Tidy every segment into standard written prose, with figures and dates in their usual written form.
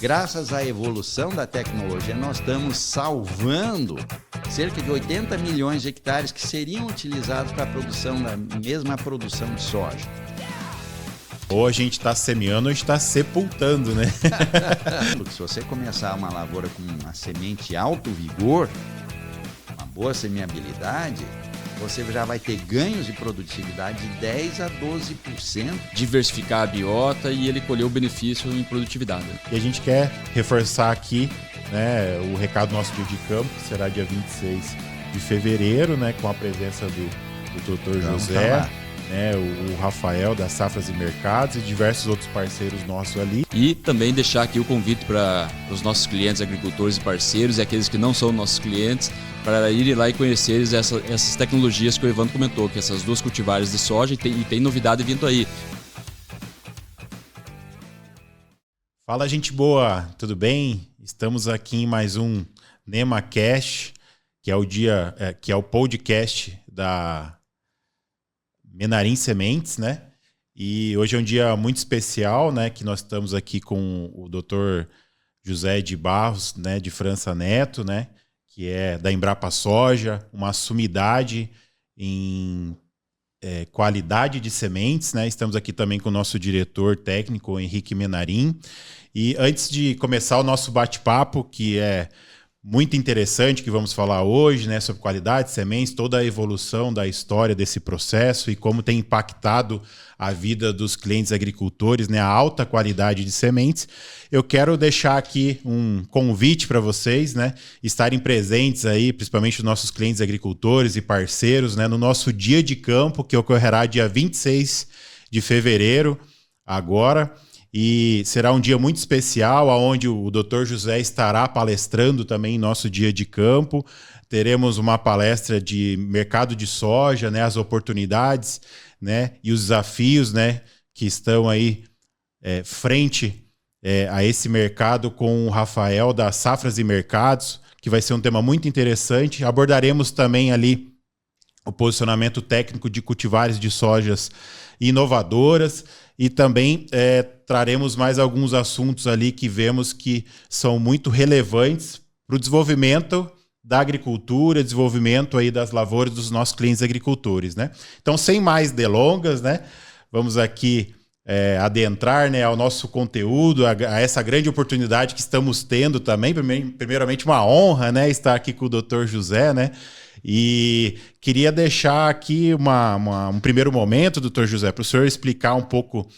Graças à evolução da tecnologia, nós estamos salvando cerca de 80 milhões de hectares que seriam utilizados para a produção da mesma produção de soja. Ou a gente está semeando ou a gente está sepultando, né? Se você começar uma lavoura com uma semente alto vigor, uma boa semeabilidade, você já vai ter ganhos de produtividade de 10 a 12%. Diversificar a biota e ele colher o benefício em produtividade. E a gente quer reforçar aqui, né, o recado do nosso dia de campo, que será dia 26 de fevereiro, né, com a presença do Dr. José, né, o Rafael das Safras e Mercados e diversos outros parceiros nossos ali. E também deixar aqui o convite para os nossos clientes, agricultores e parceiros e aqueles que não são nossos clientes, para irem lá e conhecer essas tecnologias que o Evandro comentou, que essas 2 cultivares de soja e tem novidade vindo aí. Fala, gente boa, tudo bem? Estamos aqui em mais um NemaCast, que é o podcast da Menarim Sementes, né? E hoje é um dia muito especial, né? Que nós estamos aqui com o Dr. José de Barros, né? De França Neto, né? Que é da Embrapa Soja, uma sumidade em qualidade de sementes, né? Estamos aqui também com o nosso diretor técnico, Henrique Menarim. E antes de começar o nosso bate-papo, que é muito interessante, que vamos falar hoje, né, sobre qualidade de sementes, toda a evolução da história desse processo e como tem impactado a vida dos clientes agricultores, né, a alta qualidade de sementes, eu quero deixar aqui um convite para vocês, né, estarem presentes aí, principalmente os nossos clientes agricultores e parceiros, né, no nosso dia de campo, que ocorrerá dia 26 de fevereiro, agora. E será um dia muito especial, onde o Dr. José estará palestrando também em nosso dia de campo. Teremos uma palestra de mercado de soja, né, as oportunidades, né, e os desafios, né, que estão aí frente a esse mercado com o Rafael das Safras e Mercados, que vai ser um tema muito interessante. Abordaremos também ali o posicionamento técnico de cultivares de sojas inovadoras e também traremos mais alguns assuntos ali que vemos que são muito relevantes para o desenvolvimento da agricultura, desenvolvimento aí das lavouras dos nossos clientes agricultores, né? Então, sem mais delongas, né, vamos aqui adentrar, né, ao nosso conteúdo, a essa grande oportunidade que estamos tendo também. Primeiramente, uma honra, né, estar aqui com o Dr. José, né? E queria deixar aqui um primeiro momento, doutor José, para o senhor explicar um pouco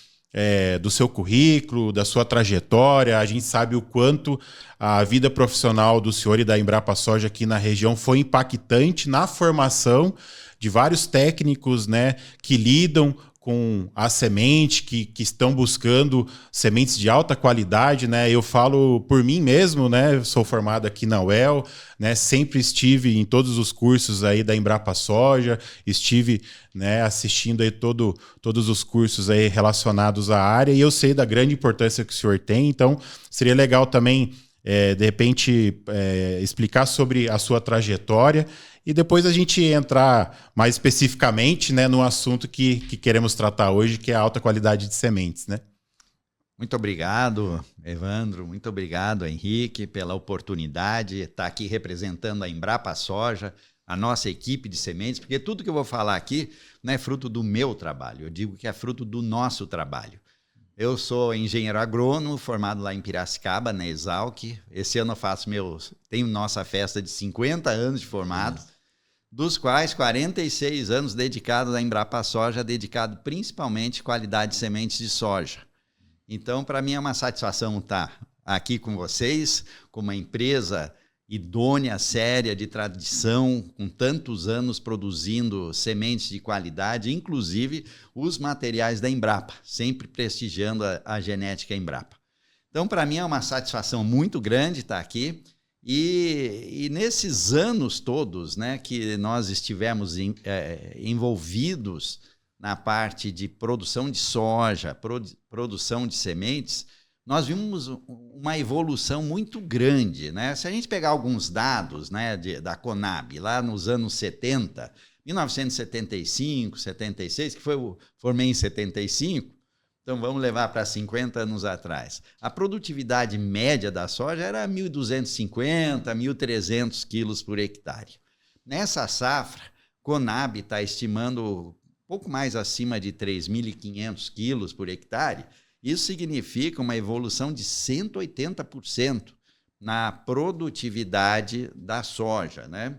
do seu currículo, da sua trajetória. A gente sabe o quanto a vida profissional do senhor e da Embrapa Soja aqui na região foi impactante na formação de vários técnicos, né, que lidam com a semente, que estão buscando sementes de alta qualidade, né? Eu falo por mim mesmo, né? Eu sou formado aqui na UEL, né? Sempre estive em todos os cursos aí da Embrapa Soja, estive, né, assistindo aí todos os cursos aí relacionados à área, e eu sei da grande importância que o senhor tem. Então seria legal também de repente explicar sobre a sua trajetória e depois a gente entrar mais especificamente, né, no assunto que queremos tratar hoje, que é a alta qualidade de sementes, né? Muito obrigado, Evandro. Muito obrigado, Henrique, pela oportunidade de estar aqui representando a Embrapa Soja, a nossa equipe de sementes, porque tudo que eu vou falar aqui não é fruto do meu trabalho, eu digo que é fruto do nosso trabalho. Eu sou engenheiro agrônomo, formado lá em Piracicaba, na Exalc. Esse ano eu tenho nossa festa de 50 anos de formado, dos quais 46 anos dedicados à Embrapa Soja, dedicado principalmente à qualidade de sementes de soja. Então, para mim é uma satisfação estar aqui com vocês, com uma empresa idônea, séria, de tradição, com tantos anos produzindo sementes de qualidade, inclusive os materiais da Embrapa, sempre prestigiando a genética Embrapa. Então, para mim é uma satisfação muito grande estar aqui. E nesses anos todos, né, que nós estivemos envolvidos na parte de produção de soja, produção de sementes, nós vimos uma evolução muito grande, né? Se a gente pegar alguns dados, né, da Conab, lá nos anos 70, 1975, 76, formei em 75, Então vamos levar para 50 anos atrás. A produtividade média da soja era 1.250, 1.300 quilos por hectare. Nessa safra, Conab está estimando pouco mais acima de 3.500 quilos por hectare. Isso significa uma evolução de 180% na produtividade da soja, né?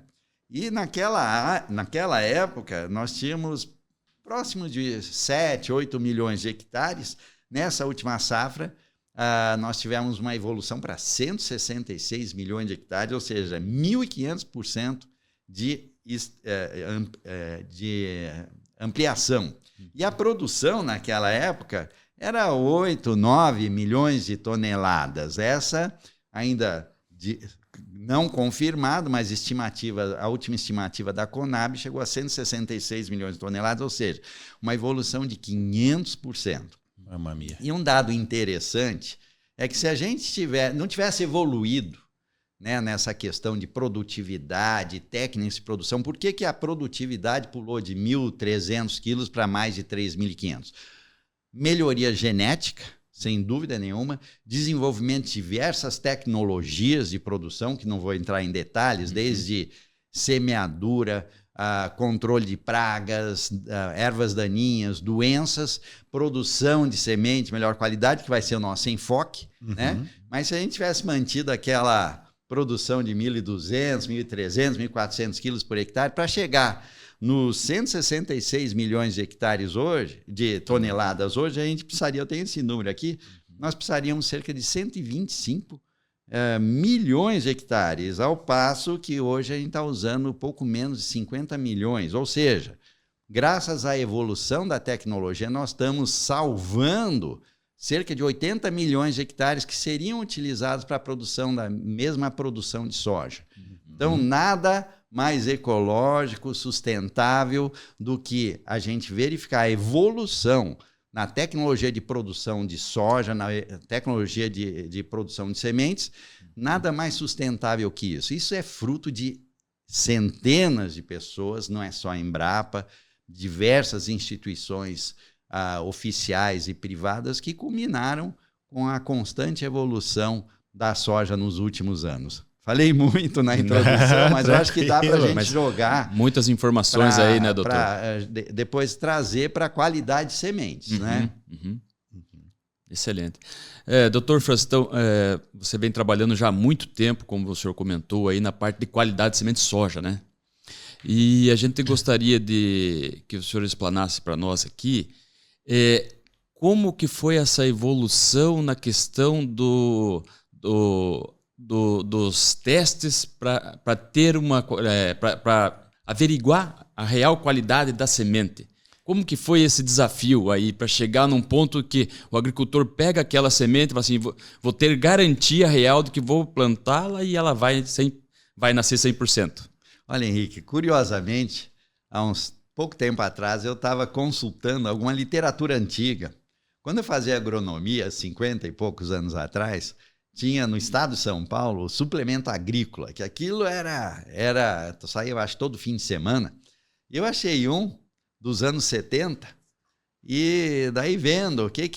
E naquela época, nós tínhamos próximo de 7, 8 milhões de hectares. Nessa última safra, nós tivemos uma evolução para 166 milhões de hectares, ou seja, 1.500% de ampliação. E a produção naquela época era 8, 9 milhões de toneladas. Essa ainda não confirmado, mas a última estimativa da Conab chegou a 166 milhões de toneladas, ou seja, uma evolução de 500%. Mamma mia. E um dado interessante é que se a gente não tivesse evoluído, né, nessa questão de produtividade, técnicas de produção, por que a produtividade pulou de 1.300 quilos para mais de 3.500? Melhoria genética, sem dúvida nenhuma, desenvolvimento de diversas tecnologias de produção, que não vou entrar em detalhes, desde semeadura, controle de pragas, ervas daninhas, doenças, produção de semente, melhor qualidade, que vai ser o nosso enfoque, né? Mas se a gente tivesse mantido aquela produção de 1.200, 1.300, 1.400 quilos por hectare, para chegar nos 166 milhões de hectares hoje, de toneladas hoje, a gente precisaria, eu tenho esse número aqui, nós precisaríamos cerca de 125 milhões de hectares, ao passo que hoje a gente está usando pouco menos de 50 milhões, ou seja, graças à evolução da tecnologia, nós estamos salvando cerca de 80 milhões de hectares que seriam utilizados para a produção da mesma produção de soja. Então, nada mais ecológico, sustentável do que a gente verificar a evolução na tecnologia de produção de soja, na tecnologia de produção de sementes, nada mais sustentável que isso. Isso é fruto de centenas de pessoas, não é só a Embrapa, diversas instituições oficiais e privadas que culminaram com a constante evolução da soja nos últimos anos. Falei muito na introdução, mas eu acho que dá para a gente jogar... Muitas informações aí, né, doutor? Depois trazer para a qualidade de sementes, né? Excelente. Doutor Francis, então, você vem trabalhando já há muito tempo, como o senhor comentou, aí na parte de qualidade de semente de soja, né? E a gente gostaria de que o senhor explanasse para nós aqui como que foi essa evolução na questão dos testes para ter para averiguar a real qualidade da semente. Como que foi esse desafio aí para chegar num ponto que o agricultor pega aquela semente e fala assim, vou ter garantia real de que vou plantá-la e ela vai nascer 100%? Olha, Henrique, curiosamente, há uns pouco tempo atrás eu estava consultando alguma literatura antiga. Quando eu fazia agronomia, 50 e poucos anos atrás, tinha no estado de São Paulo o suplemento agrícola, que aquilo saía, eu acho, todo fim de semana. Eu achei um dos anos 70 e daí vendo o que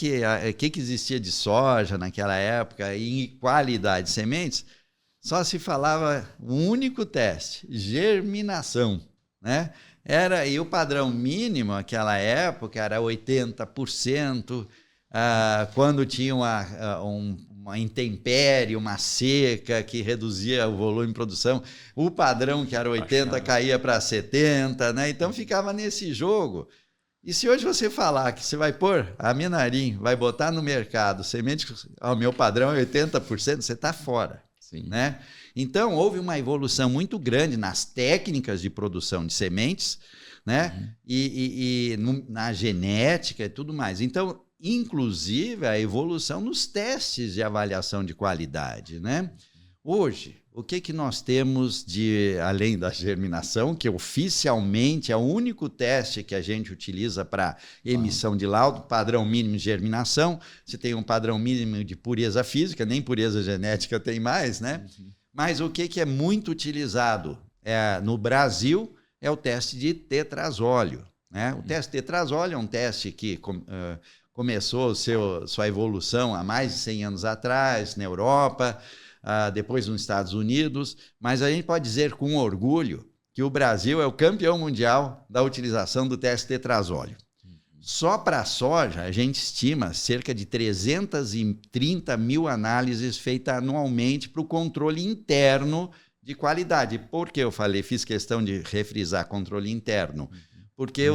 existia de soja naquela época e qualidade de sementes, só se falava um único teste, germinação, né? E o padrão mínimo naquela época era 80%, quando tinha uma intempérie, uma seca que reduzia o volume de produção, o padrão que era 80 caía para 70, né? Então ficava nesse jogo. E se hoje você falar que você vai pôr a Minarim, vai botar no mercado semente, o meu padrão é 80%, você está fora. Sim. Né? Então houve uma evolução muito grande nas técnicas de produção de sementes, né? E na genética e tudo mais. Então, inclusive a evolução nos testes de avaliação de qualidade, né? Hoje, o que nós temos além da germinação, que oficialmente é o único teste que a gente utiliza para emissão de laudo, padrão mínimo de germinação, você tem um padrão mínimo de pureza física, nem pureza genética tem mais, né? Mas o que é muito utilizado no Brasil é o teste de tetrazóleo, né? O teste de tetrazóleo é um teste que começou sua evolução há mais de 100 anos atrás, na Europa, depois nos Estados Unidos, mas a gente pode dizer com orgulho que o Brasil é o campeão mundial da utilização do teste tetrazóleo. Só para a soja, a gente estima cerca de 330 mil análises feitas anualmente para o controle interno de qualidade. Por que eu fiz questão de refrisar controle interno? Porque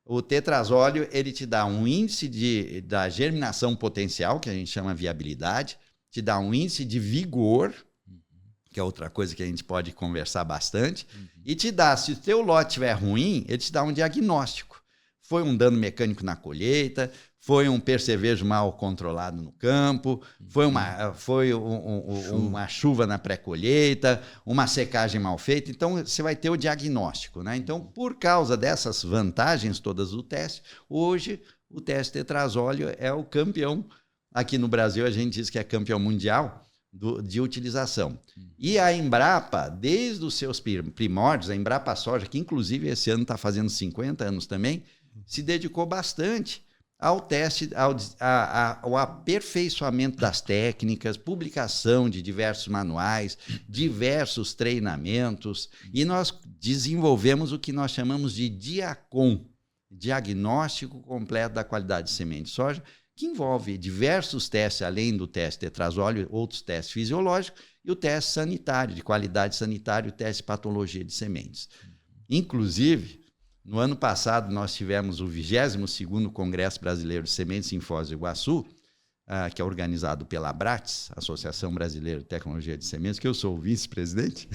o tetrazóleo, ele te dá um índice da germinação potencial, que a gente chama viabilidade, te dá um índice de vigor, que é outra coisa que a gente pode conversar bastante, e te dá, se o teu lote estiver ruim, ele te dá um diagnóstico. Foi um dano mecânico na colheita, foi um percevejo mal controlado no campo, foi uma chuva na pré-colheita, uma secagem mal feita. Então, você vai ter o diagnóstico, né? Então, por causa dessas vantagens todas do teste, hoje o teste tetrazóleo é o campeão. Aqui no Brasil, a gente diz que é campeão mundial de utilização. E a Embrapa, desde os seus primórdios, a Embrapa Soja, que inclusive esse ano está fazendo 50 anos também, se dedicou bastante ao teste, ao aperfeiçoamento das técnicas, publicação de diversos manuais, diversos treinamentos, e nós desenvolvemos o que nós chamamos de DIACOM, Diagnóstico Completo da Qualidade de Semente de Soja, que envolve diversos testes, além do teste tetrazóleo, outros testes fisiológicos, e o teste sanitário, de qualidade sanitária, o teste de patologia de sementes. Inclusive, no ano passado, nós tivemos o 22º Congresso Brasileiro de Sementes em Foz do Iguaçu, que é organizado pela ABRATES, Associação Brasileira de Tecnologia de Sementes, que eu sou o vice-presidente.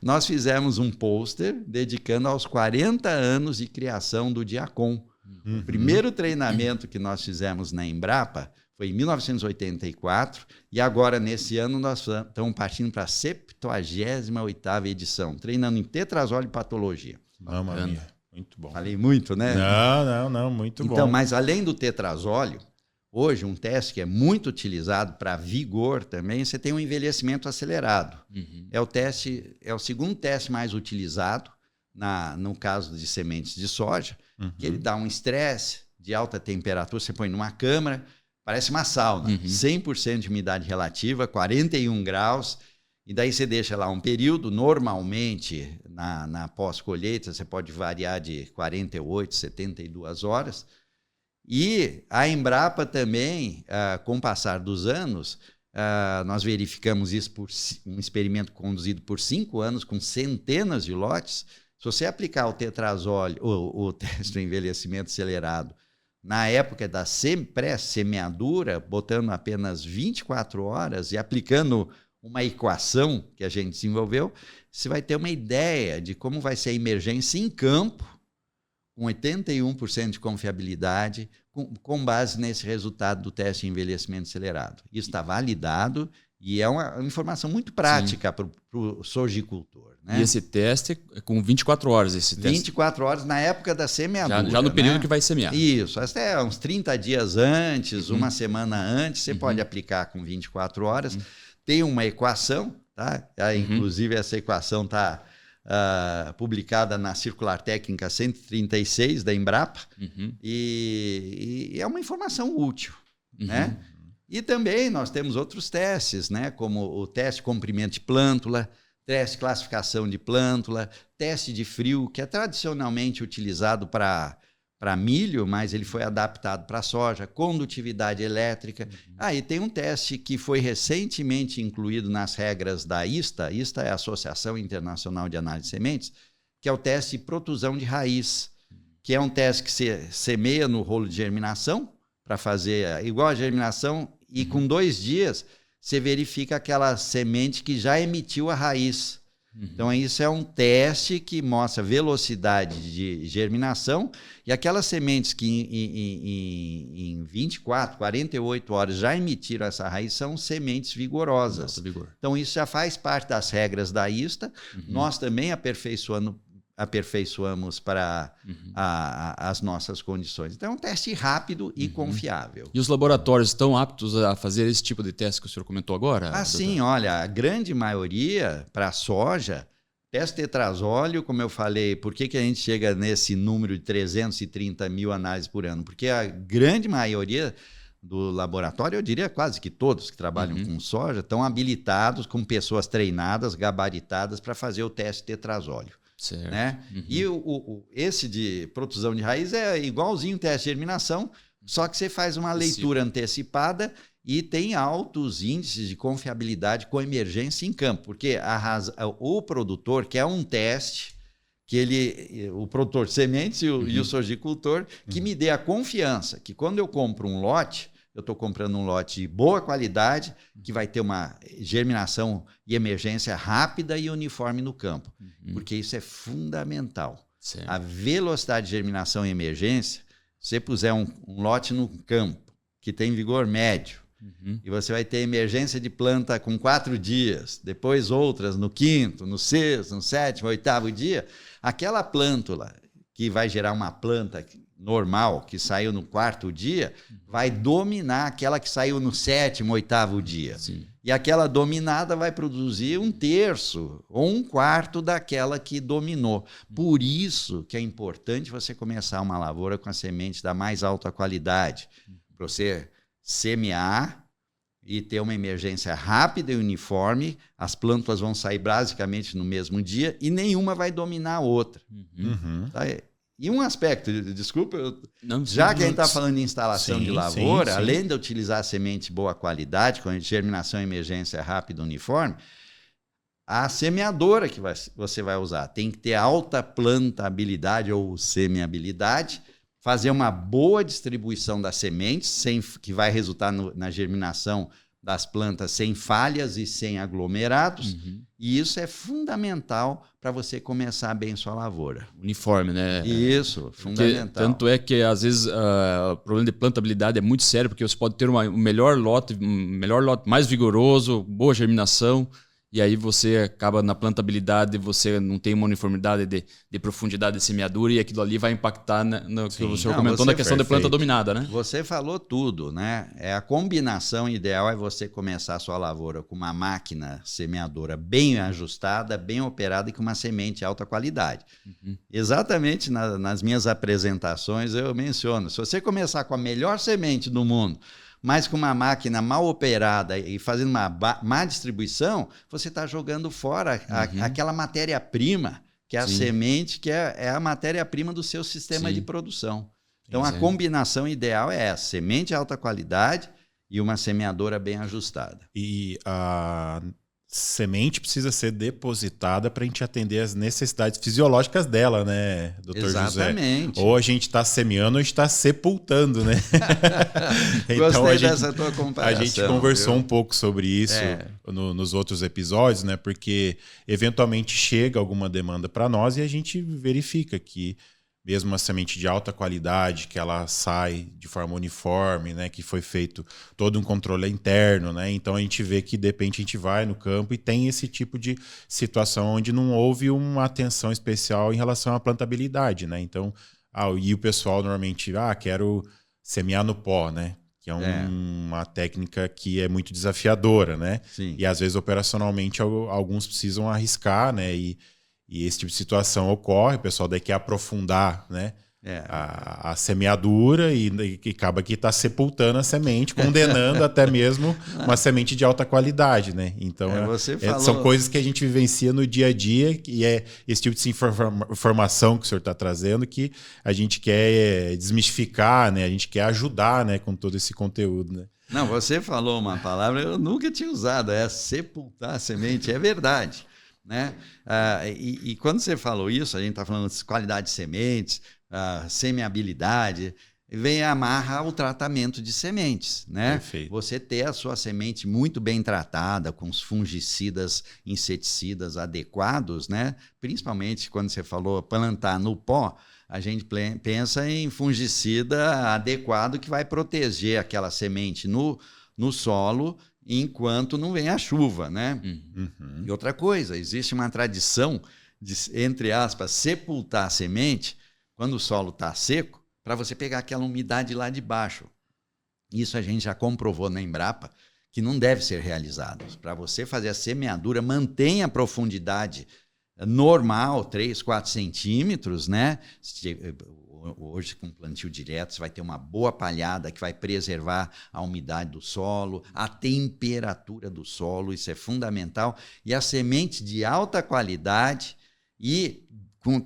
Nós fizemos um pôster dedicando aos 40 anos de criação do DIACOM. O primeiro treinamento que nós fizemos na Embrapa foi em 1984 e agora, nesse ano, nós estamos partindo para a 78ª edição, treinando em tetrazóleo e patologia. Mamma, muito bom. Falei muito, né? Não, muito bom. Então, mas além do tetrazóleo, hoje um teste que é muito utilizado para vigor também, você tem um envelhecimento acelerado. É o segundo teste mais utilizado no caso de sementes de soja, que ele dá um estresse de alta temperatura, você põe numa câmara, parece uma sauna, 100% de umidade relativa, 41 graus, e daí você deixa lá um período, normalmente na pós-colheita você pode variar de 48, 72 horas, e a Embrapa também, com o passar dos anos, nós verificamos isso por um experimento conduzido por 5 anos, com centenas de lotes. Se você aplicar o tetrazóleo, o teste de envelhecimento acelerado, na época da pré-semeadura, botando apenas 24 horas e aplicando uma equação que a gente desenvolveu, você vai ter uma ideia de como vai ser a emergência em campo, com 81% de confiabilidade, com base nesse resultado do teste de envelhecimento acelerado. Isso está validado e é uma informação muito prática para o sojicultor. Né? E esse teste é com 24 horas. Esse teste. 24 horas na época da semeadura. Já no período, né, que vai semear. Isso, até uns 30 dias antes, uma semana antes, você pode aplicar com 24 horas. Tem uma equação, tá? Inclusive essa equação está publicada na Circular Técnica 136 da Embrapa, e é uma informação útil, né? E também nós temos outros testes, né? Como o teste de comprimento de plântula, teste de classificação de plântula, teste de frio, que é tradicionalmente utilizado para milho, mas ele foi adaptado para soja, condutividade elétrica. E tem um teste que foi recentemente incluído nas regras da ISTA. ISTA é a Associação Internacional de Análise de Sementes, que é o teste de protusão de raiz, que é um teste que você semeia no rolo de germinação, para fazer igual a germinação, e com 2 dias você verifica aquela semente que já emitiu a raiz. Então, isso é um teste que mostra velocidade de germinação, e aquelas sementes que em 24, 48 horas já emitiram essa raiz são sementes vigorosas. Então, isso já faz parte das regras da ISTA. Nós também aperfeiçoamos para as nossas condições. Então, é um teste rápido e confiável. E os laboratórios estão aptos a fazer esse tipo de teste que o senhor comentou agora? Sim, olha, a grande maioria para a soja Teste-tetrazóleo, como eu falei, por que a gente chega nesse número de 330 mil análises por ano? Porque a grande maioria do laboratório, eu diria quase que todos que trabalham com soja, estão habilitados com pessoas treinadas, gabaritadas para fazer o teste-tetrazóleo. Certo. Né? E esse de protusão de raiz é igualzinho o teste de germinação, só que você faz uma leitura antecipada e tem altos índices de confiabilidade com emergência em campo, porque o produtor quer um teste que o produtor de sementes e o sojicultor que me dê a confiança que quando eu compro um lote, eu estou comprando um lote de boa qualidade, que vai ter uma germinação e emergência rápida e uniforme no campo, porque isso é fundamental. Certo. A velocidade de germinação e emergência, se você puser um lote no campo que tem vigor médio, e você vai ter emergência de planta com 4 dias, depois outras no 5º, no 6º, no 7º, 8º dia, aquela plântula que vai gerar uma planta normal, que saiu no 4º dia, vai dominar aquela que saiu no 7º, 8º dia. Sim. E aquela dominada vai produzir 1/3 ou 1/4 daquela que dominou. Por isso que é importante você começar uma lavoura com a semente da mais alta qualidade, para você semear e ter uma emergência rápida e uniforme, as plântulas vão sair basicamente no mesmo dia e nenhuma vai dominar a outra. Tá? E um aspecto, desculpa, já que a gente está falando de instalação de lavoura, além de utilizar semente de boa qualidade, com germinação e emergência rápida e uniforme, a semeadora que você vai usar tem que ter alta plantabilidade ou semeabilidade, fazer uma boa distribuição das sementes, que vai resultar na germinação das plantas sem falhas e sem aglomerados, e isso é fundamental para você começar bem sua lavoura. Uniforme, né? Isso, fundamental. Tanto é que, às vezes, o problema de plantabilidade é muito sério, porque você pode ter um melhor lote mais vigoroso, boa germinação, e aí você acaba na plantabilidade, você não tem uma uniformidade de profundidade de semeadura, e aquilo ali vai impactar no que o senhor comentou na questão da planta dominada, né? Você falou tudo, né? A combinação ideal é você começar a sua lavoura com uma máquina semeadora bem ajustada, bem operada e com uma semente de alta qualidade. Exatamente nas minhas apresentações eu menciono, se você começar com a melhor semente do mundo, mas com uma máquina mal operada e fazendo uma má distribuição, você está jogando fora aquela matéria-prima, que é a semente, que é a matéria-prima do seu sistema de produção. Então, a combinação ideal é essa, semente de alta qualidade e uma semeadora bem ajustada. E a semente precisa ser depositada para a gente atender as necessidades fisiológicas dela, né, doutor José? Exatamente. Ou a gente está semeando ou a gente está sepultando, né? Então, gostei dessa tua comparação. A gente conversou um pouco sobre isso nos outros episódios, né? Porque eventualmente chega alguma demanda para nós e a gente verifica que mesmo uma semente de alta qualidade, que ela sai de forma uniforme, né, que foi feito todo um controle interno, né, então a gente vê que de repente a gente vai no campo e tem esse tipo de situação onde não houve uma atenção especial em relação à plantabilidade, né, então, e o pessoal normalmente, quero semear no pó, né, que é uma técnica que é muito desafiadora, né, e às vezes operacionalmente alguns precisam arriscar, né, e esse tipo de situação ocorre, o pessoal daí quer aprofundar, né, a semeadura e acaba que está sepultando a semente, condenando até mesmo uma semente de alta qualidade, né? Então, são coisas que a gente vivencia no dia a dia e é esse tipo de informação que o senhor está trazendo que a gente quer desmistificar, né? A gente quer ajudar, né, com todo esse conteúdo, né? Não, você falou uma palavra que eu nunca tinha usado, sepultar a semente, é verdade. Né? E quando você falou isso, a gente está falando de qualidade de sementes, semeabilidade, vem amarra o tratamento de sementes, né? Perfeito. Você ter a sua semente muito bem tratada, com os fungicidas, inseticidas adequados, né? Principalmente quando você falou plantar no pó, a gente pensa em fungicida adequado que vai proteger aquela semente no solo enquanto não vem a chuva, né? E outra coisa, existe uma tradição de, entre aspas, sepultar a semente quando o solo está seco, para você pegar aquela umidade lá de baixo. Isso a gente já comprovou na Embrapa, que não deve ser realizado. Para você fazer a semeadura, mantenha a profundidade normal, 3, 4 centímetros, né? Hoje, com plantio direto, você vai ter uma boa palhada que vai preservar a umidade do solo, a temperatura do solo, isso é fundamental. E a semente de alta qualidade e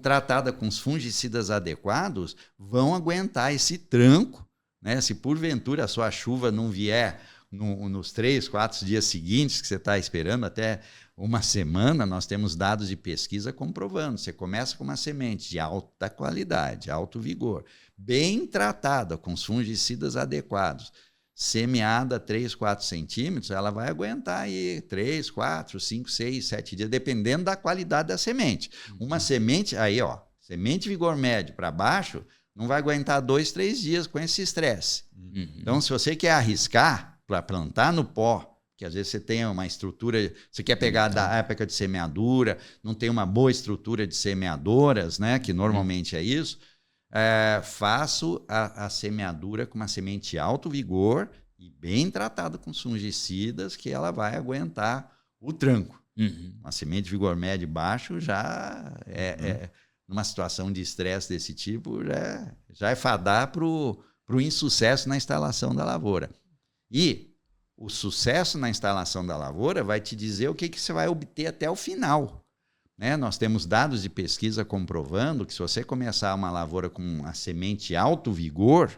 tratada com os fungicidas adequados vão aguentar esse tranco, né? Se porventura a sua chuva não vier nos 3, 4 dias seguintes, que você está esperando até uma semana, nós temos dados de pesquisa comprovando. Você começa com uma semente de alta qualidade, alto vigor, bem tratada, com os fungicidas adequados, semeada a 3, 4 centímetros, ela vai aguentar aí 3, 4, 5, 6, 7 dias, dependendo da qualidade da semente. Uma semente, aí ó, semente vigor médio para baixo, não vai aguentar 2, 3 dias com esse estresse. Então, se você quer arriscar para plantar no pó, que às vezes você tem uma estrutura, você quer pegar da época de semeadura, não tem uma boa estrutura de semeadoras, né, que normalmente é isso, faço a semeadura com uma semente de alto vigor e bem tratada com fungicidas, que ela vai aguentar o tranco. Uma semente de vigor médio e baixo já numa situação de estresse desse tipo, já é fadar para o insucesso na instalação da lavoura. E o sucesso na instalação da lavoura vai te dizer o que você vai obter até o final, né? Nós temos dados de pesquisa comprovando que se você começar uma lavoura com a semente alto vigor,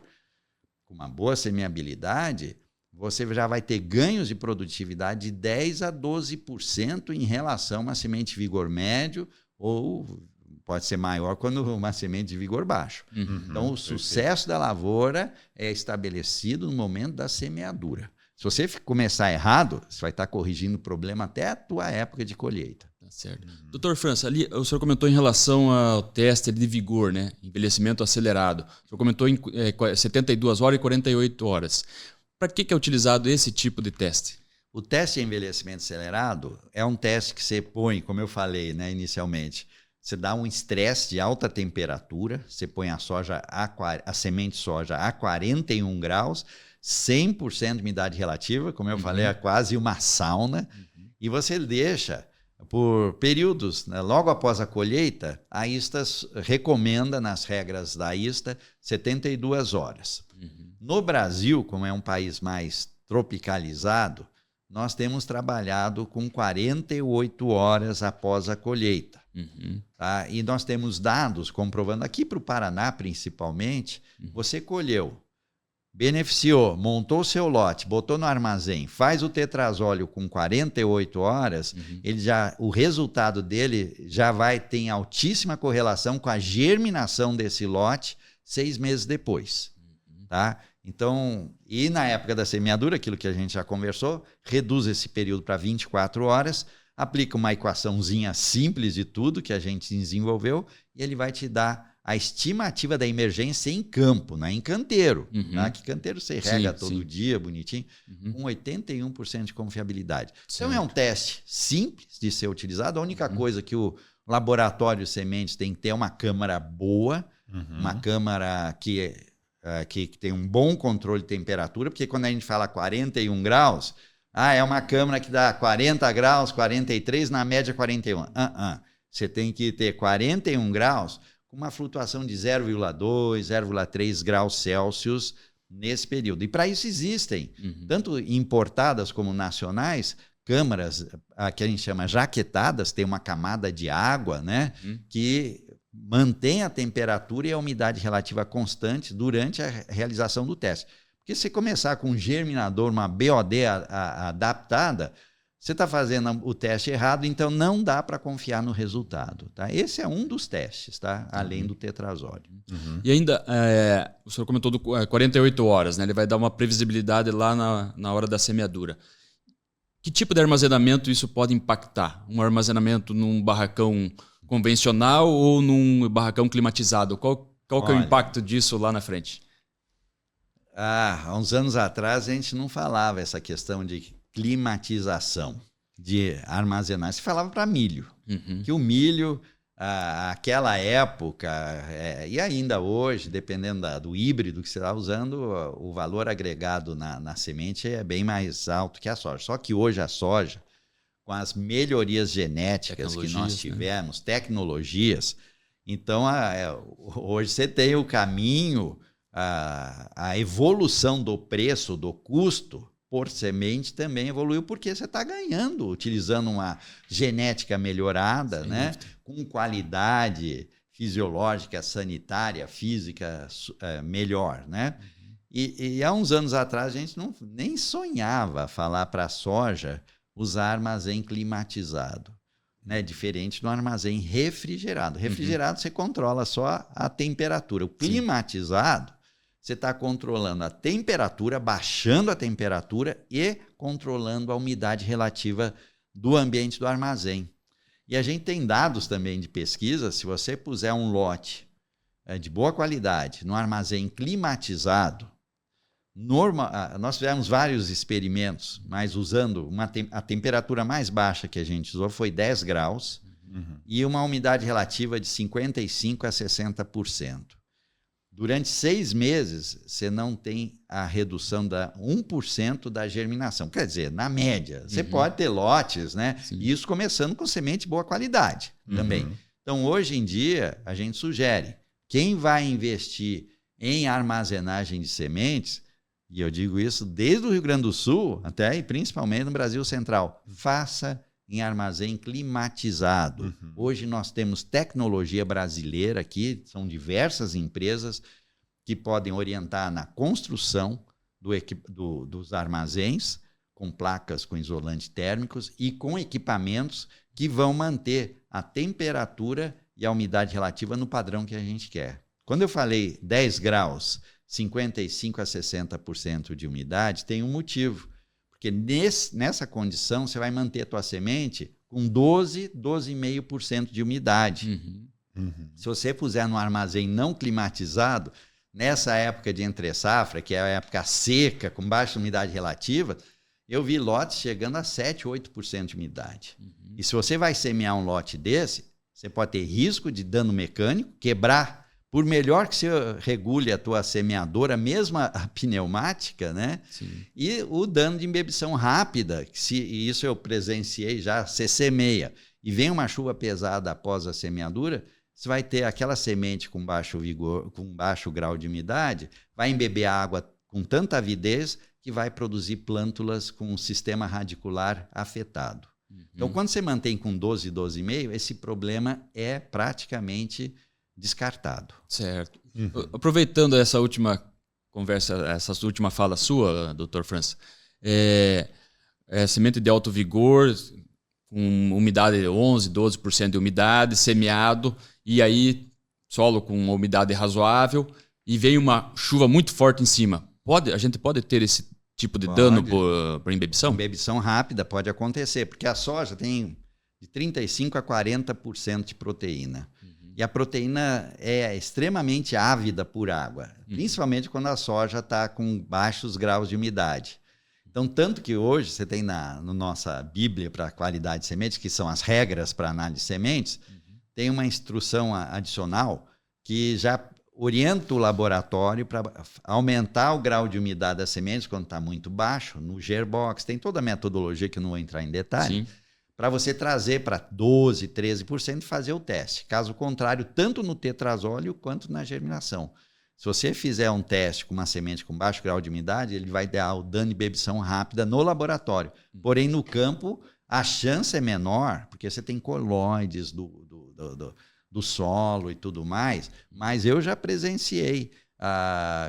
com uma boa semeabilidade, você já vai ter ganhos de produtividade de 10% a 12% em relação a uma semente de vigor médio, ou pode ser maior quando uma semente de vigor baixo. Então, o sucesso da lavoura é estabelecido no momento da semeadura. Se você começar errado, você vai estar corrigindo o problema até a tua época de colheita. Tá certo. Doutor França, ali o senhor comentou em relação ao teste de vigor, né? Envelhecimento acelerado. O senhor comentou em 72 horas e 48 horas. Para que é utilizado esse tipo de teste? O teste de envelhecimento acelerado é um teste que você põe, como eu falei, né, inicialmente, você dá um estresse de alta temperatura, você põe a semente de soja a 41 graus, 100% de umidade relativa, como eu falei, é quase uma sauna, e você deixa por períodos, né, logo após a colheita, a ISTA recomenda, nas regras da ISTA, 72 horas. No Brasil, como é um país mais tropicalizado, nós temos trabalhado com 48 horas após a colheita. Tá? E nós temos dados comprovando, aqui para o Paraná principalmente, você colheu, beneficiou, montou o seu lote, botou no armazém, faz o tetrazóleo com 48 horas, o resultado dele já tem altíssima correlação com a germinação desse lote 6 meses depois. Tá? Então, e na época da semeadura, aquilo que a gente já conversou, reduz esse período para 24 horas, aplica uma equaçãozinha simples de tudo que a gente desenvolveu e ele vai te dar a estimativa da emergência em campo, não é em canteiro. Tá? Que canteiro você rega todo dia, bonitinho, com 81% de confiabilidade. Certo. Então é um teste simples de ser utilizado. A única coisa que o laboratório de sementes tem que ter é uma câmara boa, uma câmara que tem um bom controle de temperatura, porque quando a gente fala 41 graus, é uma câmara que dá 40 graus, 43, na média 41. Você tem que ter 41 graus com uma flutuação de 0,2, 0,3 graus Celsius nesse período. E para isso existem, tanto importadas como nacionais, câmaras que a gente chama jaquetadas, tem uma camada de água, né, que mantém a temperatura e a umidade relativa constante durante a realização do teste. Porque se começar com um germinador, uma BOD adaptada, você está fazendo o teste errado, então não dá para confiar no resultado. Tá? Esse é um dos testes, tá? Além do tetrazóleo. E ainda, o senhor comentou do 48 horas, né? Ele vai dar uma previsibilidade lá na hora da semeadura. Que tipo de armazenamento isso pode impactar? Um armazenamento num barracão convencional ou num barracão climatizado? Qual que é o impacto disso lá na frente? Há uns anos atrás a gente não falava essa questão de climatização, de armazenar. Se falava para milho, que o milho, aquela época, e ainda hoje, dependendo do híbrido que você está usando, o valor agregado na semente é bem mais alto que a soja. Só que hoje a soja, com as melhorias genéticas que nós tivemos, né? Tecnologias. Então, hoje você tem o caminho, a evolução do preço, do custo por semente também evoluiu, porque você está ganhando, utilizando uma genética melhorada, né? Com qualidade fisiológica, sanitária, física melhor, né? E há uns anos atrás a gente nem sonhava falar para a soja usar armazém climatizado, né? Diferente do armazém refrigerado. Refrigerado você controla só a temperatura. O climatizado, você está controlando a temperatura, baixando a temperatura e controlando a umidade relativa do ambiente do armazém. E a gente tem dados também de pesquisa, se você puser um lote de boa qualidade no armazém climatizado, nós fizemos vários experimentos, mas usando a temperatura mais baixa que a gente usou foi 10 graus e uma umidade relativa de 55% a 60%. Durante 6 meses, você não tem a redução da 1% da germinação. Quer dizer, na média, você pode ter lotes, né? E isso começando com semente de boa qualidade também. Então, hoje em dia, a gente sugere, quem vai investir em armazenagem de sementes, e eu digo isso desde o Rio Grande do Sul até e principalmente no Brasil Central, faça em armazém climatizado. Hoje nós temos tecnologia brasileira aqui, são diversas empresas que podem orientar na construção dos armazéns, com placas com isolantes térmicos e com equipamentos que vão manter a temperatura e a umidade relativa no padrão que a gente quer. Quando eu falei 10 graus, 55% a 60% de umidade, tem um motivo. Porque nessa condição, você vai manter a tua semente com 12,5% de umidade. Se você puser no armazém não climatizado, nessa época de entre-safra, que é a época seca, com baixa umidade relativa, eu vi lotes chegando a 7%, 8% de umidade. E se você vai semear um lote desse, você pode ter risco de dano mecânico, quebrar. Por melhor que você regule a tua semeadora, mesmo a pneumática, né? E o dano de imbebição rápida, e isso eu presenciei já, você semeia e vem uma chuva pesada após a semeadura, você vai ter aquela semente com baixo vigor, com baixo grau de umidade, vai embeber a água com tanta avidez que vai produzir plântulas com o sistema radicular afetado. Então, quando você mantém com 12, 12,5, esse problema é praticamente descartado. Certo. Aproveitando essa última conversa, essa última fala sua, Dr. França, semente de alto vigor, com umidade de 11%, 12% de umidade, semeado, e aí solo com uma umidade razoável, e vem uma chuva muito forte em cima. A gente pode ter esse tipo de dano por imbebição? Imbebição rápida pode acontecer, porque a soja tem de 35% a 40% de proteína. E a proteína é extremamente ávida por água, principalmente quando a soja está com baixos graus de umidade. Então, tanto que hoje você tem na nossa Bíblia para qualidade de sementes, que são as regras para análise de sementes, tem uma instrução adicional que já orienta o laboratório para aumentar o grau de umidade das sementes quando está muito baixo, no Gerbox, tem toda a metodologia que eu não vou entrar em detalhe, para você trazer para 12%, 13% e fazer o teste. Caso contrário, tanto no tetrazóleo quanto na germinação. Se você fizer um teste com uma semente com baixo grau de umidade, ele vai dar o dano de imbebição rápida no laboratório. Porém, no campo, a chance é menor, porque você tem coloides do solo e tudo mais, mas eu já presenciei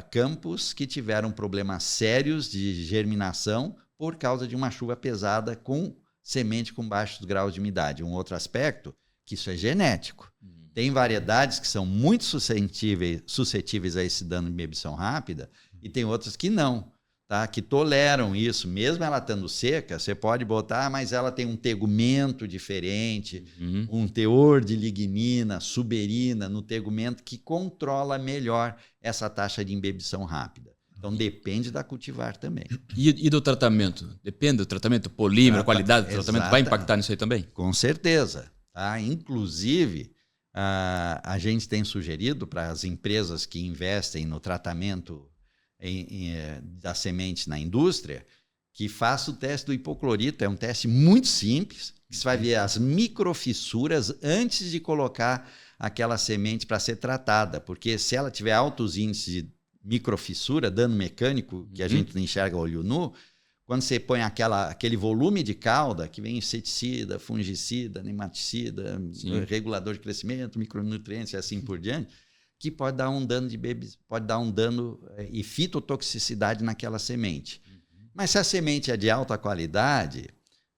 campos que tiveram problemas sérios de germinação por causa de uma chuva pesada com semente com baixos graus de umidade. Um outro aspecto, que isso é genético. Tem variedades que são muito suscetíveis a esse dano de imbebição rápida e tem outras que não, tá? Que toleram isso. Mesmo ela estando seca, você pode botar, mas ela tem um tegumento diferente, um teor de lignina, suberina no tegumento que controla melhor essa taxa de imbebição rápida. Então, depende da cultivar também. E do tratamento? Depende do tratamento? Polímero, qualidade do tratamento vai impactar nisso aí também? Com certeza. Tá? Inclusive, a gente tem sugerido para as empresas que investem no tratamento da semente na indústria que faça o teste do hipoclorito. É um teste muito simples, que você vai ver as microfissuras antes de colocar aquela semente para ser tratada, porque se ela tiver altos índices de microfissura, dano mecânico, que a gente não enxerga a olho nu, quando você põe aquele volume de cauda, que vem inseticida, fungicida, nematicida, regulador de crescimento, micronutrientes e assim por diante, que pode dar um dano pode dar um dano e fitotoxicidade naquela semente. Mas se a semente é de alta qualidade,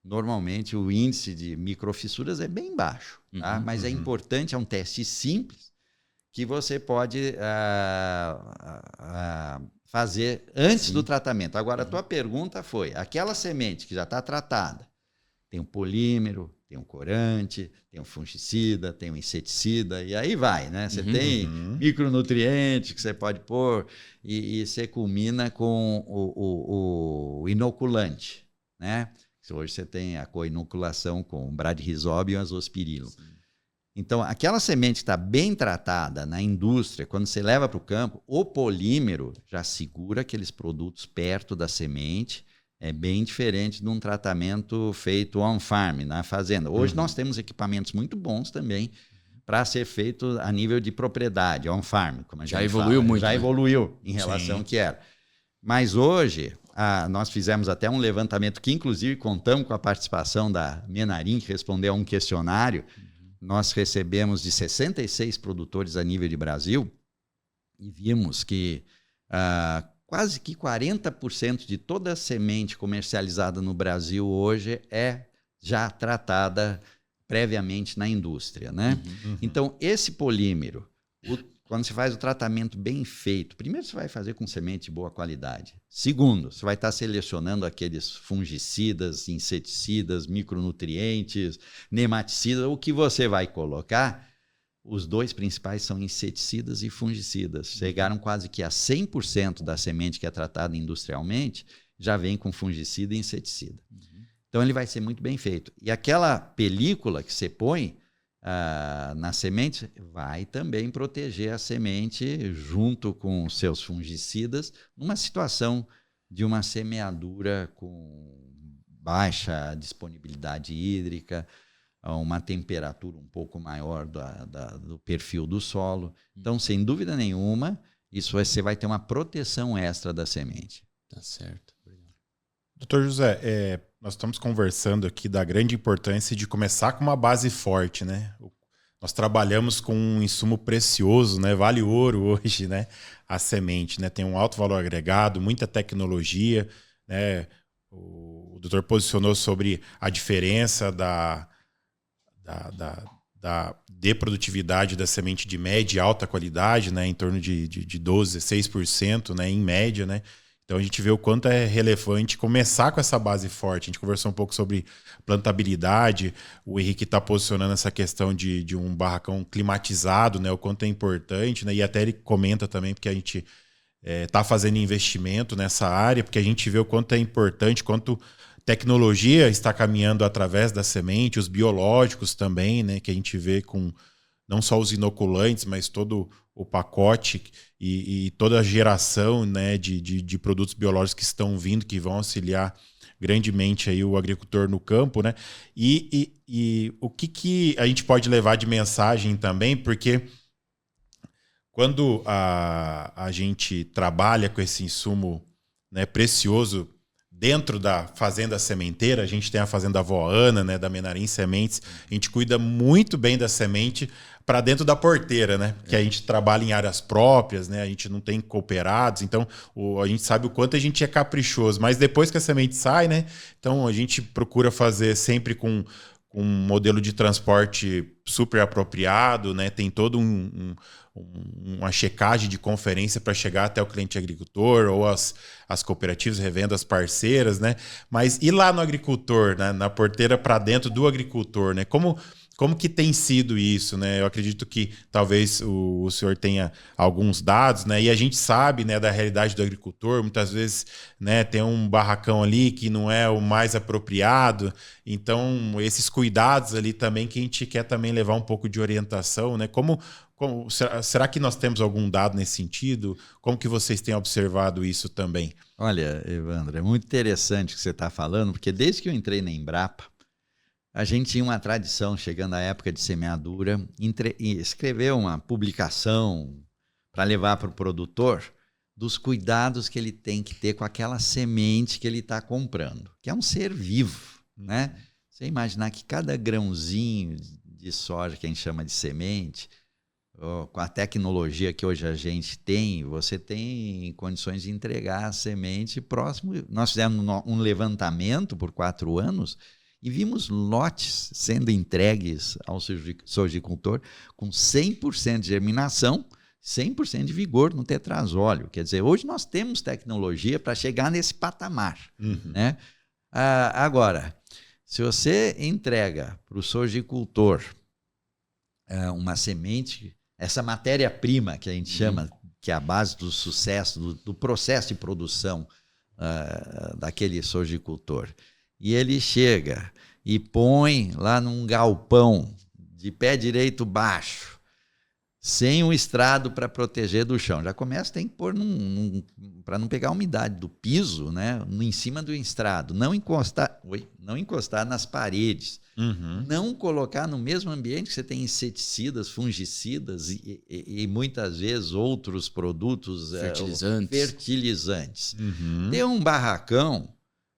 normalmente o índice de microfissuras é bem baixo. Tá? Mas é importante, é um teste simples, que você pode fazer antes do tratamento. Agora, a tua pergunta foi, aquela semente que já está tratada, tem um polímero, tem um corante, tem um fungicida, tem um inseticida, e aí vai, né? Você tem micronutrientes que você pode pôr e você culmina com o inoculante, né? Hoje você tem a co-inoculação com o bradyrhizobio e o azospirillum. Então, aquela semente que está bem tratada na indústria, quando você leva para o campo, o polímero já segura aqueles produtos perto da semente. É bem diferente de um tratamento feito on-farm, na fazenda. Hoje nós temos equipamentos muito bons também para ser feito a nível de propriedade, on-farm. Como a gente já evoluiu fala. muito. Já evoluiu em relação ao que era. Mas hoje, nós fizemos até um levantamento que, inclusive, contamos com a participação da Menarim, que respondeu a um questionário. Nós recebemos de 66 produtores a nível de Brasil e vimos que quase que 40% de toda a semente comercializada no Brasil hoje é já tratada previamente na indústria, né? Então, esse polímero, quando você faz o tratamento bem feito, primeiro você vai fazer com semente de boa qualidade. Segundo, você vai estar selecionando aqueles fungicidas, inseticidas, micronutrientes, nematicidas, o que você vai colocar. Os dois principais são inseticidas e fungicidas. Chegaram quase que a 100% da semente que é tratada industrialmente já vem com fungicida e inseticida. Então ele vai ser muito bem feito. E aquela película que você põe na semente vai também proteger a semente junto com seus fungicidas numa situação de uma semeadura com baixa disponibilidade hídrica, uma temperatura um pouco maior do perfil do solo. Então, sem dúvida nenhuma, você vai ter uma proteção extra da semente. Tá certo. Obrigado. Doutor José, nós estamos conversando aqui da grande importância de começar com uma base forte, né? Nós trabalhamos com um insumo precioso, né? Vale ouro hoje, né? A semente, né? Tem um alto valor agregado, muita tecnologia, né? O doutor posicionou sobre a diferença da de produtividade da semente de média e alta qualidade, né, em torno de 12%, 16%, né, em média, né? Então a gente vê o quanto é relevante começar com essa base forte. A gente conversou um pouco sobre plantabilidade, o Henrique está posicionando essa questão de um barracão climatizado, né, o quanto é importante, né, e até ele comenta também, porque a gente está fazendo investimento nessa área, porque a gente vê o quanto é importante, quanto tecnologia está caminhando através da semente, os biológicos também, né, que a gente vê com não só os inoculantes, mas todo o pacote e toda a geração, né, de produtos biológicos que estão vindo, que vão auxiliar grandemente aí o agricultor no campo, né? E o que a gente pode levar de mensagem também, porque quando a gente trabalha com esse insumo, né, precioso dentro da fazenda sementeira, a gente tem a fazenda Avó Ana, né, da Menarim Sementes, a gente cuida muito bem da semente para dentro da porteira, né? Que a gente trabalha em áreas próprias, né? A gente não tem cooperados, então a gente sabe o quanto a gente é caprichoso, mas depois que a semente sai, né? Então a gente procura fazer sempre com um modelo de transporte super apropriado, né? Tem todo uma checagem de conferência para chegar até o cliente agricultor ou as cooperativas, revendas parceiras, né? Mas e lá no agricultor, né? Na porteira para dentro do agricultor, né? Como que tem sido isso, né? Eu acredito que talvez o senhor tenha alguns dados, né? E a gente sabe, né, da realidade do agricultor. Muitas vezes, né, tem um barracão ali que não é o mais apropriado. Então, esses cuidados ali também que a gente quer também levar um pouco de orientação, né? Como Será que nós temos algum dado nesse sentido? Como que vocês têm observado isso também? Olha, Evandro, é muito interessante o que você está falando, porque desde que eu entrei na Embrapa, a gente tinha uma tradição, chegando à época de semeadura, escrever uma publicação para levar para o produtor dos cuidados que ele tem que ter com aquela semente que ele está comprando, que é um ser vivo, né? Você imaginar que cada grãozinho de soja que a gente chama de semente, com a tecnologia que hoje a gente tem, você tem condições de entregar a semente próximo. Nós fizemos um levantamento por 4 anos e vimos lotes sendo entregues ao sojicultor com 100% de germinação, 100% de vigor no tetrazóleo. Quer dizer, hoje nós temos tecnologia para chegar nesse patamar. Né? Agora, se você entrega para o sojicultor uma semente, essa matéria-prima que a gente chama, que é a base do sucesso, do processo de produção daquele sojicultor, e ele chega e põe lá num galpão de pé direito baixo, sem um estrado para proteger do chão. Já começa, tem que pôr para não pegar a umidade do piso, né, em cima do estrado. Não encostar nas paredes. Não colocar no mesmo ambiente que você tem inseticidas, fungicidas e muitas vezes outros produtos fertilizantes. Tem um barracão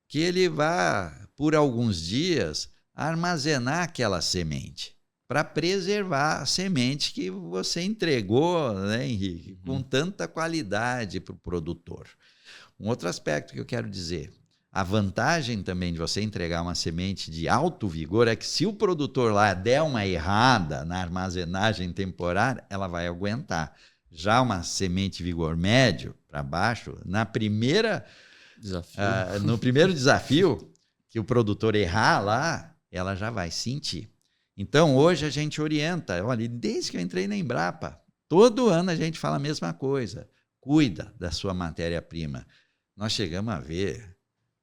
que ele vai, por alguns dias, armazenar aquela semente, para preservar a semente que você entregou, né, Henrique, com tanta qualidade para o produtor. Um outro aspecto que eu quero dizer, a vantagem também de você entregar uma semente de alto vigor é que se o produtor lá der uma errada na armazenagem temporária, ela vai aguentar. Já uma semente de vigor médio para baixo, no primeiro desafio que o produtor errar lá, ela já vai sentir. Então, hoje a gente orienta, olha, desde que eu entrei na Embrapa, todo ano a gente fala a mesma coisa, cuida da sua matéria-prima. Nós chegamos a ver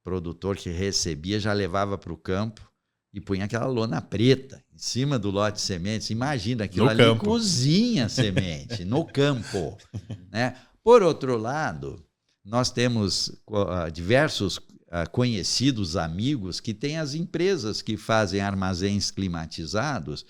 produtor que recebia, já levava para o campo e punha aquela lona preta em cima do lote de sementes. Imagina, aquilo ali cozinha a semente, no campo. Né? Por outro lado, nós temos diversos conhecidos, amigos, que têm as empresas que fazem armazéns climatizados,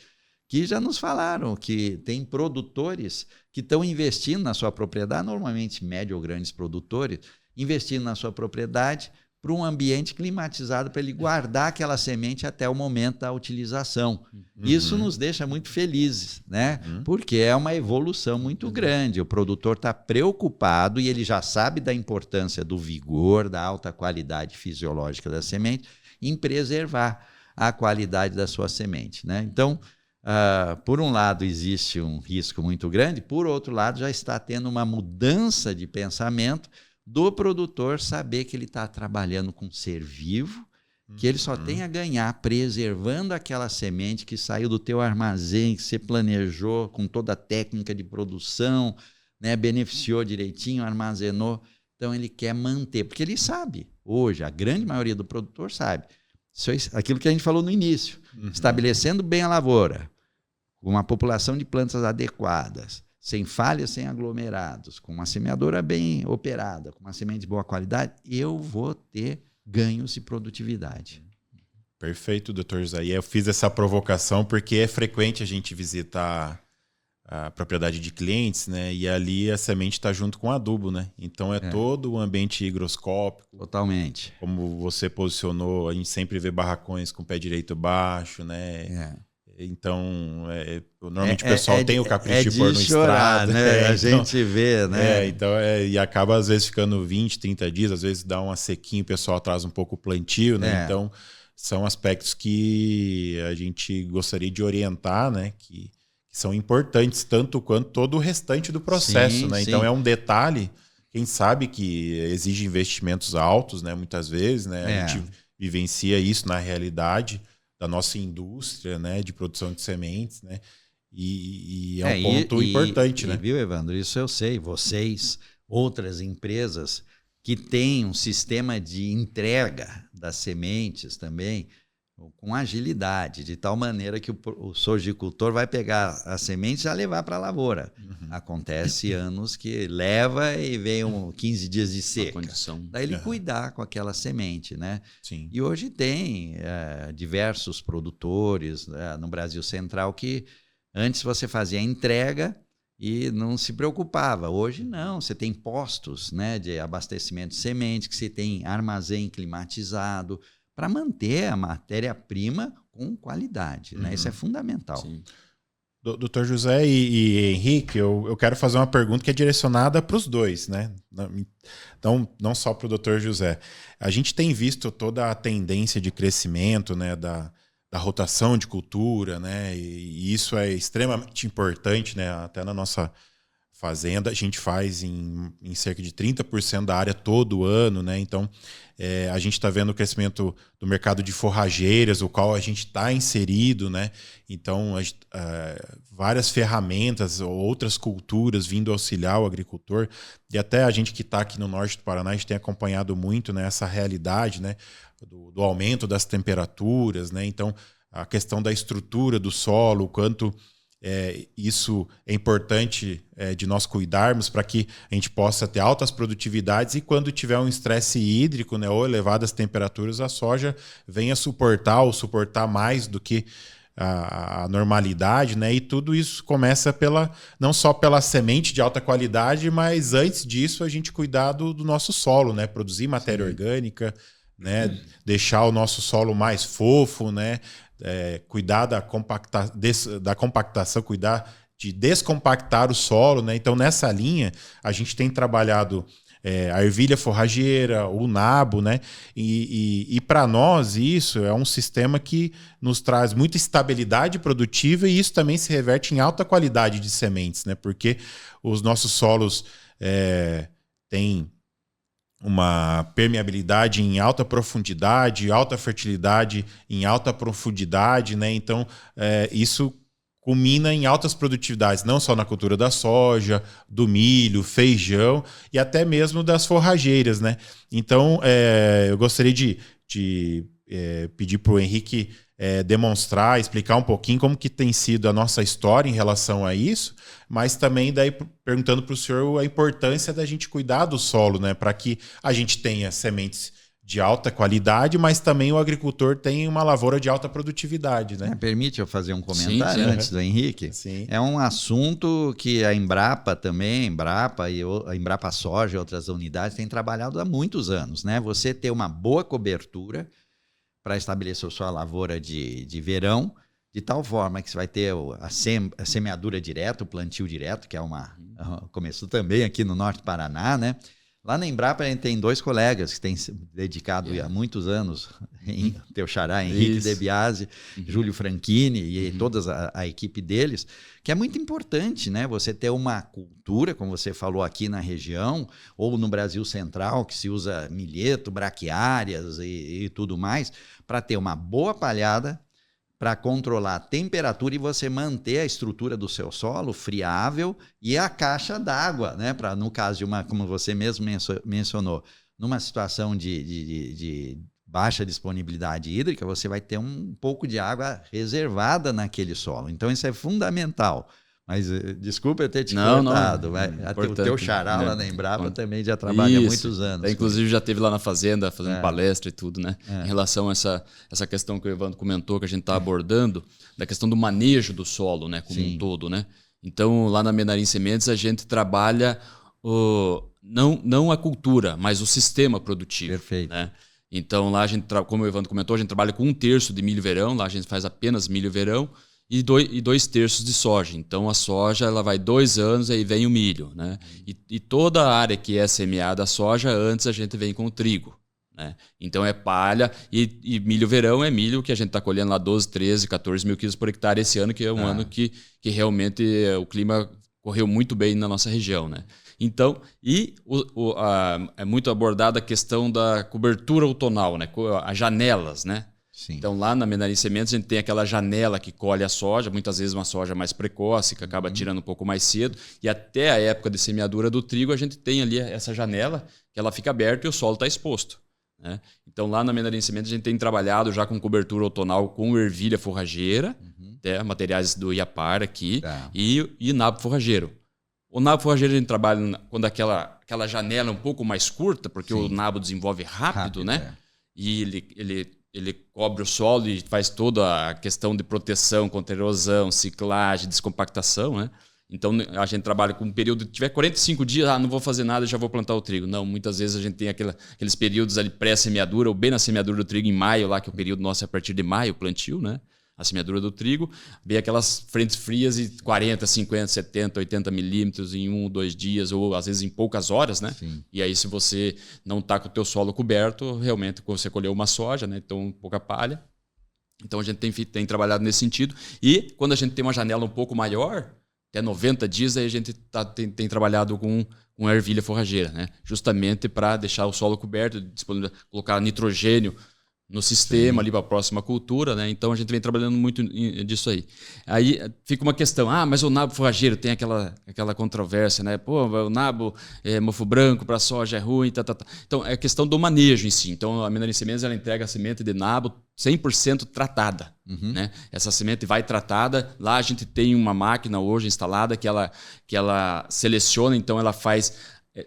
que já nos falaram que tem produtores que estão investindo na sua propriedade, normalmente médio ou grandes produtores, investindo na sua propriedade para um ambiente climatizado para ele guardar aquela semente até o momento da utilização. Isso nos deixa muito felizes, né? Porque é uma evolução muito grande. O produtor está preocupado e ele já sabe da importância do vigor, da alta qualidade fisiológica da semente, em preservar a qualidade da sua semente, né? Então, por um lado, existe um risco muito grande, por outro lado, já está tendo uma mudança de pensamento do produtor saber que ele está trabalhando com ser vivo, que ele só tem a ganhar preservando aquela semente que saiu do teu armazém, que você planejou com toda a técnica de produção, né, beneficiou direitinho, armazenou. Então ele quer manter, porque ele sabe, hoje, a grande maioria do produtor sabe, aquilo que a gente falou no início, estabelecendo bem a lavoura, com uma população de plantas adequadas, sem falhas, sem aglomerados, com uma semeadora bem operada, com uma semente de boa qualidade, eu vou ter ganhos de produtividade. Perfeito, doutor José. E eu fiz essa provocação porque é frequente a gente visitar a propriedade de clientes, né? E ali a semente está junto com o adubo, né? Então é todo o ambiente higroscópico. Totalmente. Como você posicionou, a gente sempre vê barracões com pé direito baixo, né? Então, normalmente o pessoal tem o capricho de pôr no estrado, né? A gente vê, né? E acaba às vezes ficando 20, 30 dias, às vezes dá uma sequinha, o pessoal atrasa um pouco o plantio, né? Então, são aspectos que a gente gostaria de orientar, né? Que são importantes tanto quanto todo o restante do processo, né? Então, é um detalhe, quem sabe que exige investimentos altos, né? Muitas vezes, né? A gente vivencia isso na realidade da nossa indústria, né, de produção de sementes, né, e é um ponto importante, né? Viu, Evandro? Isso eu sei. Vocês, outras empresas que têm um sistema de entrega das sementes também, com agilidade, de tal maneira que o sojicultor vai pegar a semente e já levar para a lavoura. Acontece anos que leva e vem 15 dias de seca. Daí ele cuidar com aquela semente, né? Sim. E hoje tem diversos produtores no Brasil Central que antes você fazia a entrega e não se preocupava. Hoje não, você tem postos, né, de abastecimento de semente, que você tem armazém climatizado, para manter a matéria-prima com qualidade. Né? Isso é fundamental. Sim. Doutor José e Henrique, eu quero fazer uma pergunta que é direcionada para os dois, né? Então, não só para o doutor José. A gente tem visto toda a tendência de crescimento, né, da rotação de cultura, né? E isso é extremamente importante, né? Até na nossa fazenda, a gente faz em cerca de 30% da área todo ano, né? Então, a gente está vendo o crescimento do mercado de forrageiras, o qual a gente está inserido, né? Então, várias ferramentas ou outras culturas vindo auxiliar o agricultor. E até a gente que está aqui no norte do Paraná, a gente tem acompanhado muito, né, essa realidade, né, do aumento das temperaturas, né? Então, a questão da estrutura do solo, o quanto isso é importante de nós cuidarmos para que a gente possa ter altas produtividades e quando tiver um estresse hídrico, né, ou elevadas temperaturas, a soja venha suportar mais do que a normalidade, né? E tudo isso começa não só pela semente de alta qualidade, mas antes disso a gente cuidar do nosso solo, né? Produzir matéria orgânica, né? Deixar o nosso solo mais fofo, né? Cuidar da compactação, cuidar de descompactar o solo, né? Então, nessa linha, a gente tem trabalhado a ervilha forrageira, o nabo, né? E para nós, isso é um sistema que nos traz muita estabilidade produtiva e isso também se reverte em alta qualidade de sementes, né? Porque os nossos solos têm uma permeabilidade em alta profundidade, alta fertilidade em alta profundidade, né? Então, isso culmina em altas produtividades, não só na cultura da soja, do milho, feijão e até mesmo das forrageiras, né? Então, eu gostaria de pedir para o Henrique demonstrar, explicar um pouquinho como que tem sido a nossa história em relação a isso, mas também daí perguntando para o senhor a importância da gente cuidar do solo, né, para que a gente tenha sementes de alta qualidade, mas também o agricultor tenha uma lavoura de alta produtividade, né? Permite eu fazer um comentário antes do Henrique? Sim. É um assunto que a Embrapa também, a Embrapa Soja e outras unidades têm trabalhado há muitos anos, né? Você ter uma boa cobertura para estabelecer a sua lavoura de verão, de tal forma que você vai ter a semeadura direta, o plantio direto, que começou também aqui no norte do Paraná, né? Lá na Embrapa a gente tem 2 colegas que têm se dedicado há muitos anos, teu xará, Henrique De Biasi, Júlio Franchini e toda a equipe deles, que é muito importante, né? Você ter uma cultura, como você falou aqui na região, ou no Brasil Central, que se usa milheto, braquiárias e tudo mais, para ter uma boa palhada, para controlar a temperatura e você manter a estrutura do seu solo friável e a caixa d'água, né? Para, no caso de como você mesmo mencionou, numa situação de baixa disponibilidade hídrica, você vai ter um pouco de água reservada naquele solo. Então, isso é fundamental. Mas desculpa eu ter te cortado. O teu xará lá na Embrapa também já trabalha há muitos anos. Inclusive já esteve lá na fazenda fazendo palestra e tudo, né? Em relação a essa questão que o Evandro comentou, que a gente está abordando, da questão do manejo do solo, né? Como um todo, né? Então, lá na Menarim Sementes, a gente trabalha não a cultura, mas o sistema produtivo. Perfeito. Né? Então, lá, como o Evandro comentou, a gente trabalha com 1/3 de milho verão, lá a gente faz apenas milho verão, e 2/3 de soja. Então, a soja ela vai 2 anos, aí vem o milho. Né? E toda a área que é semeada a soja, antes a gente vem com o trigo. Né? Então, é palha e milho verão é milho que a gente está colhendo lá 12, 13, 14 mil quilos por hectare esse ano, que é um ano que realmente o clima correu muito bem na nossa região. Né? Então, é muito abordada a questão da cobertura outonal, né? As janelas, né? Sim. Então, lá na Menarim Sementes, a gente tem aquela janela que colhe a soja, muitas vezes uma soja mais precoce, que acaba tirando um pouco mais cedo, e até a época de semeadura do trigo, a gente tem ali essa janela, que ela fica aberta e o solo está exposto. né? Então lá na Menaria em Sementes a gente tem trabalhado já com cobertura outonal com ervilha forrageira, materiais do Iapar aqui, e nabo forrageiro. O nabo forrageiro a gente trabalha quando aquela janela é um pouco mais curta, porque o nabo desenvolve rápido, né? E ele cobre o solo e faz toda a questão de proteção contra erosão, ciclagem, descompactação, né? Então a gente trabalha com um período, tiver 45 dias, não vou fazer nada, já vou plantar o trigo. Não, muitas vezes a gente tem aqueles períodos ali pré-semeadura, ou bem na semeadura do trigo em maio, lá que o período nosso é a partir de maio, o plantio, né? A semeadura do trigo, bem aquelas frentes frias e 40, 50, 70, 80 milímetros em 1 ou 2 dias, ou às vezes em poucas horas, né? Sim. E aí se você não está com o teu solo coberto, realmente você colheu uma soja, né? Então pouca palha. Então a gente tem trabalhado nesse sentido. E quando a gente tem uma janela um pouco maior, até 90 dias, aí a gente tem trabalhado com a ervilha forrageira, né? Justamente para deixar o solo coberto, colocar nitrogênio no sistema ali para a próxima cultura, né? Então a gente vem trabalhando muito disso aí. Aí fica uma questão, mas o nabo forrageiro tem aquela controvérsia, né? Pô, o nabo mofo branco para soja é ruim, tá. Então é questão do manejo em si. Então a Menaria em Sementes ela entrega a semente de nabo 100% tratada, né? Essa semente vai tratada. Lá a gente tem uma máquina hoje instalada que ela seleciona, então ela faz.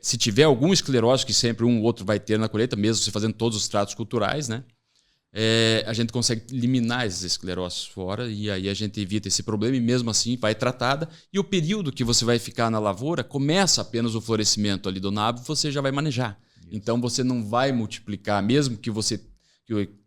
Se tiver algum esclerótico, que sempre um ou outro vai ter na colheita, mesmo você fazendo todos os tratos culturais, né? A gente consegue eliminar esses esclerócitos fora e aí a gente evita esse problema e mesmo assim vai tratada. E o período que você vai ficar na lavoura, começa apenas o florescimento ali do nabo, você já vai manejar. Isso. Então você não vai multiplicar, mesmo que você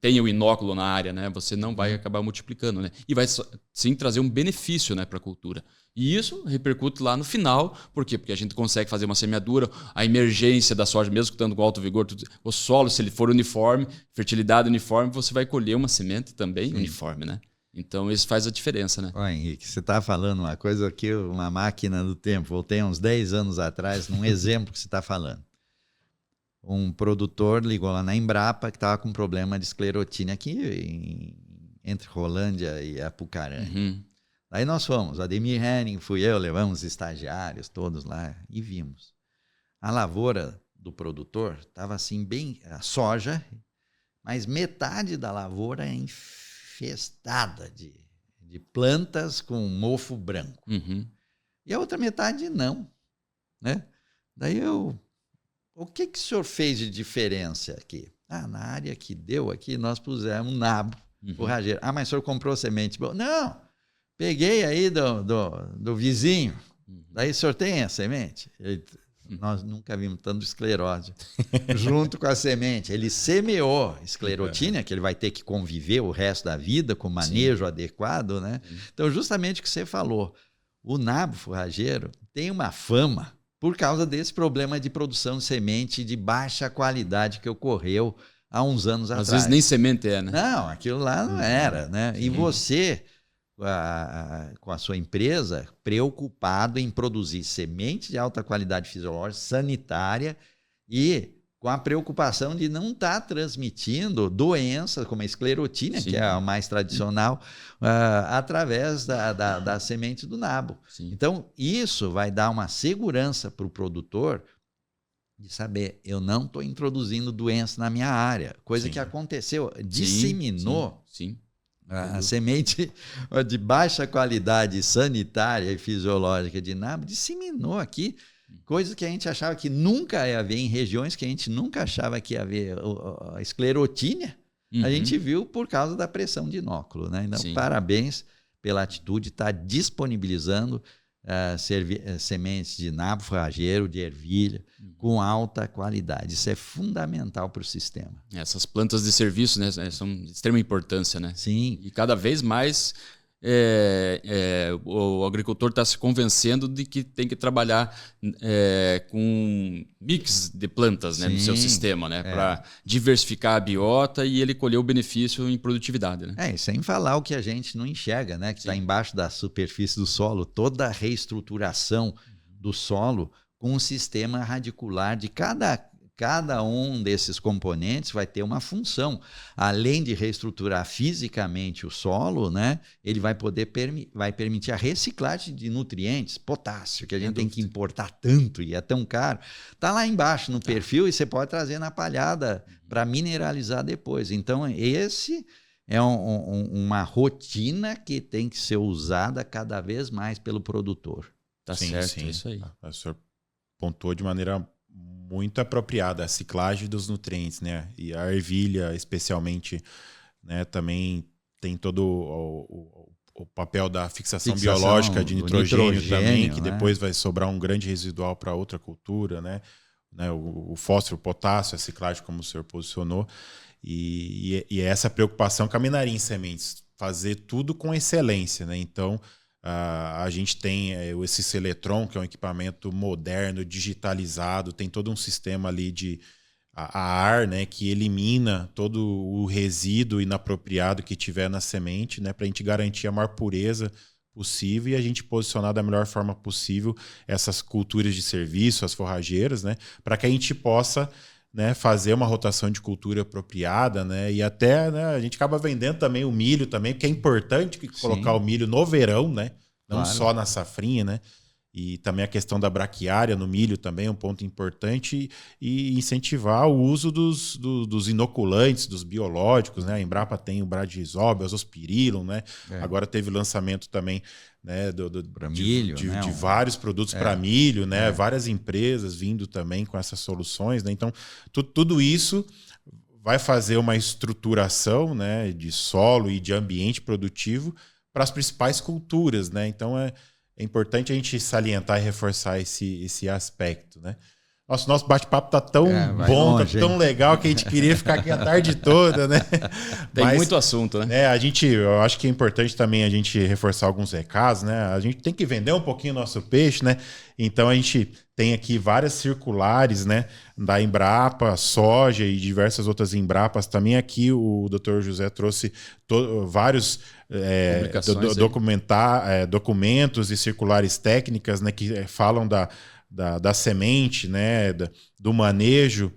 tenha o inóculo na área, né? Você não vai acabar multiplicando, né? E vai sim trazer um benefício, né, para a cultura. E isso repercute lá no final. Por quê? Porque a gente consegue fazer uma semeadura, a emergência da soja, mesmo estando com alto vigor, o solo, se ele for uniforme, fertilidade uniforme, você vai colher uma semente também uniforme, né? Então isso faz a diferença, né? Ó, Henrique, você está falando uma coisa aqui, uma máquina do tempo. Voltei uns 10 anos atrás, num exemplo que você está falando. Um produtor ligou lá na Embrapa que estava com problema de esclerotina aqui entre Rolândia e Apucarana. Daí nós fomos, Ademir Henning, fui eu, levamos estagiários todos lá e vimos. A lavoura do produtor estava assim bem, a soja, mas metade da lavoura é infestada de plantas com mofo branco. E a outra metade não, né? Daí o que o senhor fez de diferença aqui? Na área que deu aqui, nós pusemos um nabo forrageiro. Mas o senhor comprou semente? Não, peguei aí do vizinho. Daí o senhor tem a semente? Nós nunca vimos tanto esclerose. Junto com a semente, ele semeou esclerotina, que ele vai ter que conviver o resto da vida com manejo adequado, né? Então, justamente o que você falou, o nabo forrageiro tem uma fama por causa desse problema de produção de semente de baixa qualidade que ocorreu há uns anos atrás. Às vezes nem semente é, né? Não, aquilo lá não era, né? E você, com a sua empresa, preocupado em produzir semente de alta qualidade fisiológica, sanitária e com a preocupação de não estar transmitindo doenças como a esclerotina, que é a mais tradicional, através da semente do nabo. Então, isso vai dar uma segurança para o produtor de saber, eu não estou introduzindo doença na minha área. Coisa que aconteceu, disseminou a semente de baixa qualidade sanitária e fisiológica de nabo, disseminou aqui. Coisas que a gente achava que nunca ia haver, em regiões que a gente nunca achava que ia haver a esclerotínia, a gente viu por causa da pressão de inóculo, né? Então, parabéns pela atitude, está disponibilizando sementes de nabo forrageiro, de ervilha, com alta qualidade. Isso é fundamental para o sistema. Essas plantas de serviço, né, são de extrema importância, né? Sim. E cada vez mais o agricultor está se convencendo de que tem que trabalhar com mix de plantas, né, no seu sistema, né, para diversificar a biota e ele colher o benefício em produtividade, né? E sem falar o que a gente não enxerga, né, que está embaixo da superfície do solo, toda a reestruturação do solo com um sistema radicular de cada cada um desses componentes vai ter uma função. Além de reestruturar fisicamente o solo, né, ele vai poder vai permitir a reciclagem de nutrientes, potássio, que a gente tem que importar tanto e é tão caro. Está lá embaixo no perfil e você pode trazer na palhada para mineralizar depois. Então, esse é uma rotina que tem que ser usada cada vez mais pelo produtor. Tá certo, é isso aí. O senhor pontuou de maneira muito apropriada a ciclagem dos nutrientes, né? E a ervilha, especialmente, né, também tem todo o papel da fixação biológica de nitrogênio também, que depois vai sobrar um grande residual para outra cultura, né? O fósforo, o potássio, a ciclagem, como o senhor posicionou. E é essa preocupação com a Minarim Sementes, fazer tudo com excelência, né? Então, a gente tem esse Seletron, que é um equipamento moderno, digitalizado, tem todo um sistema ali de ar, né, que elimina todo o resíduo inapropriado que tiver na semente, né, para a gente garantir a maior pureza possível e a gente posicionar da melhor forma possível essas culturas de serviço, as forrageiras, né, para que a gente possa, né, fazer uma rotação de cultura apropriada, né, e até, né, a gente acaba vendendo também o milho também, porque é importante colocar o milho no verão, né, não só na safrinha, né, e também a questão da braquiária no milho também é um ponto importante e incentivar o uso dos inoculantes, dos biológicos, né, a Embrapa tem o Bradisol, o Azospirillum, né, agora teve lançamento também, né, de vários produtos para milho, né, várias empresas vindo também com essas soluções, né, então tudo isso vai fazer uma estruturação, né, de solo e de ambiente produtivo para as principais culturas, né, então é importante a gente salientar e reforçar esse aspecto, né. Nosso bate-papo tá tão bom, longe, tá tão legal que a gente queria ficar aqui a tarde toda, né? Tem muito assunto, né? Eu acho que é importante também a gente reforçar alguns recados, né? A gente tem que vender um pouquinho o nosso peixe, né? Então a gente tem aqui várias circulares, né? Da Embrapa, soja e diversas outras Embrapas. Também aqui o Dr. José trouxe vários documentos e circulares técnicas, né? Que falam da semente, né, do manejo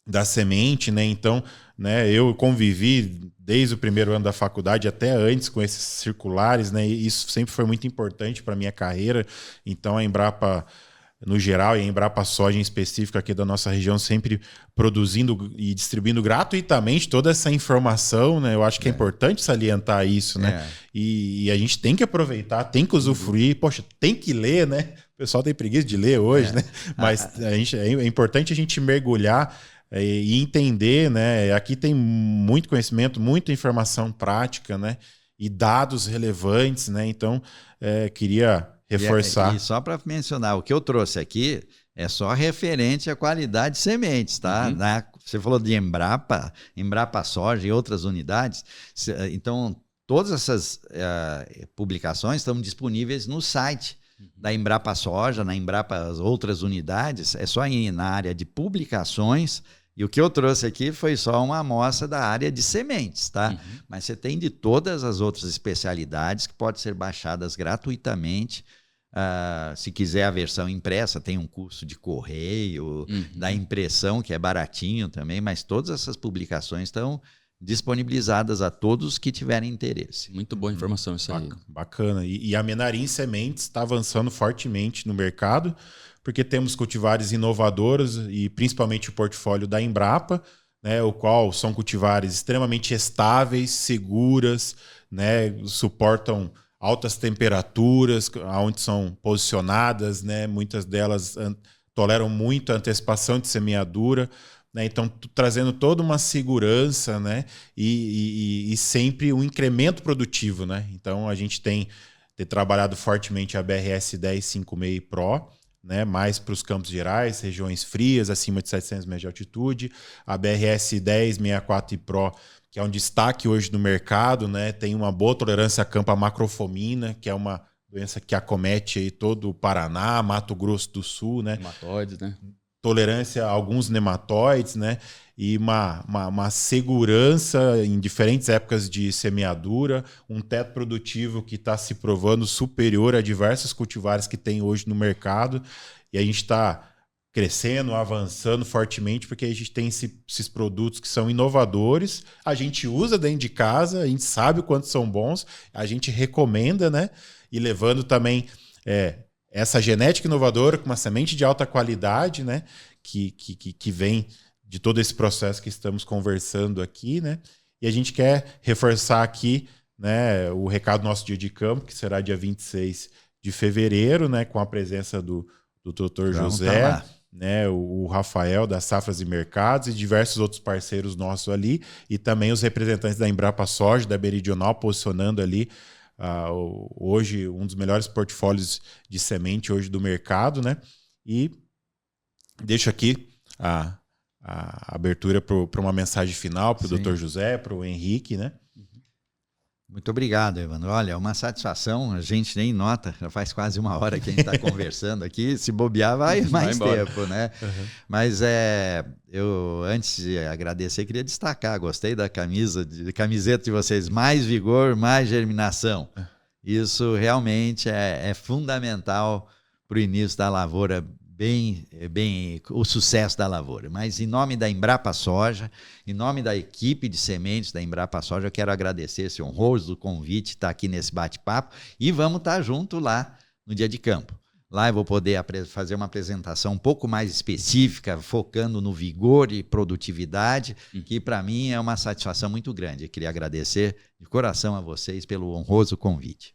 da semente, né, então, né, eu convivi desde o primeiro ano da faculdade até antes com esses circulares, né, e isso sempre foi muito importante para a minha carreira, então a Embrapa no geral e a Embrapa Soja em específico aqui da nossa região sempre produzindo e distribuindo gratuitamente toda essa informação, né, eu acho que é importante salientar isso, né, e a gente tem que aproveitar, tem que usufruir, poxa, tem que ler, né. O pessoal tem preguiça de ler hoje, né? Mas é importante a gente mergulhar e entender, né? Aqui tem muito conhecimento, muita informação prática, né? E dados relevantes, né? Então, queria reforçar. E só para mencionar, o que eu trouxe aqui é só referente à qualidade de sementes, tá? Você falou de Embrapa Soja e outras unidades. Então, todas essas publicações estão disponíveis no site da Embrapa Soja, na Embrapa as outras unidades, é só ir na área de publicações, e o que eu trouxe aqui foi só uma amostra da área de sementes, tá? Mas você tem de todas as outras especialidades que podem ser baixadas gratuitamente. Se quiser a versão impressa, tem um curso de correio, da impressão, que é baratinho também, mas todas essas publicações estão disponibilizadas a todos que tiverem interesse. Muito boa informação isso aí. Bacana. E a Minarim Sementes está avançando fortemente no mercado, porque temos cultivares inovadoras e principalmente o portfólio da Embrapa, né, o qual são cultivares extremamente estáveis, seguras, né, suportam altas temperaturas, onde são posicionadas, né, muitas delas toleram muito a antecipação de semeadura, né, então trazendo toda uma segurança, né, e sempre um incremento produtivo, né? Então a gente tem trabalhado fortemente a BRS 1056 Pro, né, mais para os Campos Gerais, regiões frias, acima de 700 metros de altitude, a BRS 1064 Pro, que é um destaque hoje no mercado, né, tem uma boa tolerância à campa macrofomina, que é uma doença que acomete aí todo o Paraná, Mato Grosso do Sul, né? Nematóides, né? Tolerância a alguns nematóides, né? E uma segurança em diferentes épocas de semeadura, um teto produtivo que está se provando superior a diversos cultivares que tem hoje no mercado. E a gente está crescendo, avançando fortemente, porque a gente tem esses produtos que são inovadores, a gente usa dentro de casa, a gente sabe o quanto são bons, a gente recomenda, né? E levando também essa genética inovadora com uma semente de alta qualidade, né? Que vem de todo esse processo que estamos conversando aqui, né? E a gente quer reforçar aqui, né, o recado do nosso dia de campo, que será dia 26 de fevereiro, né, com a presença do Dr. José, né, o Rafael das Safras e Mercados e diversos outros parceiros nossos ali, e também os representantes da Embrapa Soja, da Meridional, posicionando ali hoje um dos melhores portfólios de semente hoje do mercado, né? E deixo aqui a abertura para uma mensagem final para o Dr. José, para o Henrique, né? Muito obrigado, Evandro. Olha, é uma satisfação, a gente nem nota, já faz quase uma hora que a gente está conversando aqui, se bobear vai mais tempo, né? Uhum. Mas eu, antes de agradecer, queria destacar, gostei da camiseta de vocês, mais vigor, mais germinação. Isso realmente é fundamental para o início da lavoura, bem o sucesso da lavoura. Mas em nome da Embrapa Soja, em nome da equipe de sementes da Embrapa Soja, eu quero agradecer esse honroso convite, estar aqui nesse bate-papo, e vamos estar junto lá no dia de campo. Lá eu vou poder fazer uma apresentação um pouco mais específica, focando no vigor e produtividade, que para mim é uma satisfação muito grande. Eu queria agradecer de coração a vocês pelo honroso convite.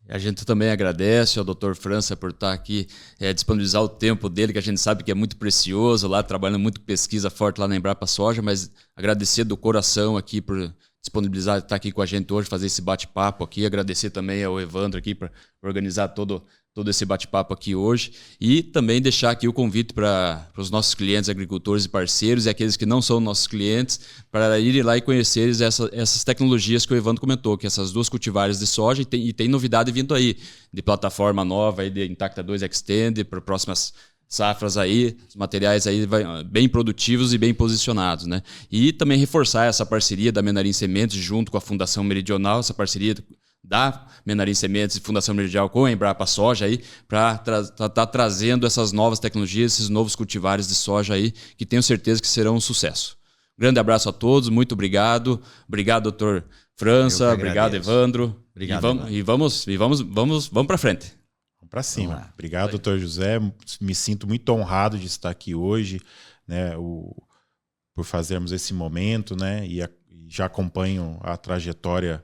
A gente também agradece ao Dr. França por estar aqui, disponibilizar o tempo dele, que a gente sabe que é muito precioso, lá trabalhando muito pesquisa forte lá na Embrapa Soja, mas agradecer do coração aqui por disponibilizar, estar aqui com a gente hoje, fazer esse bate-papo aqui, agradecer também ao Evandro aqui por organizar todo esse bate-papo aqui hoje, e também deixar aqui o convite para os nossos clientes, agricultores e parceiros, e aqueles que não são nossos clientes, para irem lá e conhecerem essas tecnologias que o Evandro comentou, que essas 2 cultivares de soja, e tem novidade vindo aí, de plataforma nova, aí de Intacta 2 Extend, para próximas safras aí, os materiais aí bem produtivos e bem posicionados, né? E também reforçar essa parceria da Menarim Sementes junto com a Fundação Meridional, essa parceria da Menarim Sementes e Fundação Meridional com a Embrapa Soja aí, para tá trazendo essas novas tecnologias, esses novos cultivares de soja aí, que tenho certeza que serão um sucesso. Grande abraço a todos, muito obrigado. Obrigado, doutor França, obrigado, Evandro. Obrigado, e vamos para frente. Vamos para cima. Obrigado, doutor José. Me sinto muito honrado de estar aqui hoje, né, por fazermos esse momento, né, e já acompanho a trajetória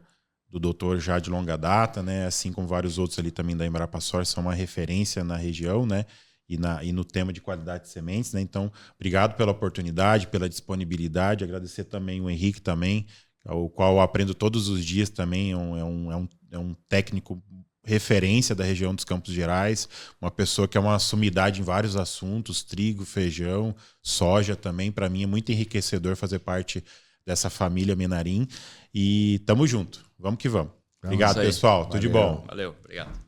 do doutor já de longa data, né? Assim como vários outros ali também da Embrapa Soja, são uma referência na região, né? E no tema de qualidade de sementes, né? Então, obrigado pela oportunidade, pela disponibilidade, agradecer também o Henrique também, o qual eu aprendo todos os dias também, é um técnico referência da região dos Campos Gerais, uma pessoa que é uma sumidade em vários assuntos, trigo, feijão, soja também, para mim é muito enriquecedor fazer parte dessa família Menarim, e tamo junto. Vamos que vamos. Obrigado, pessoal. Tudo de bom. Valeu, obrigado.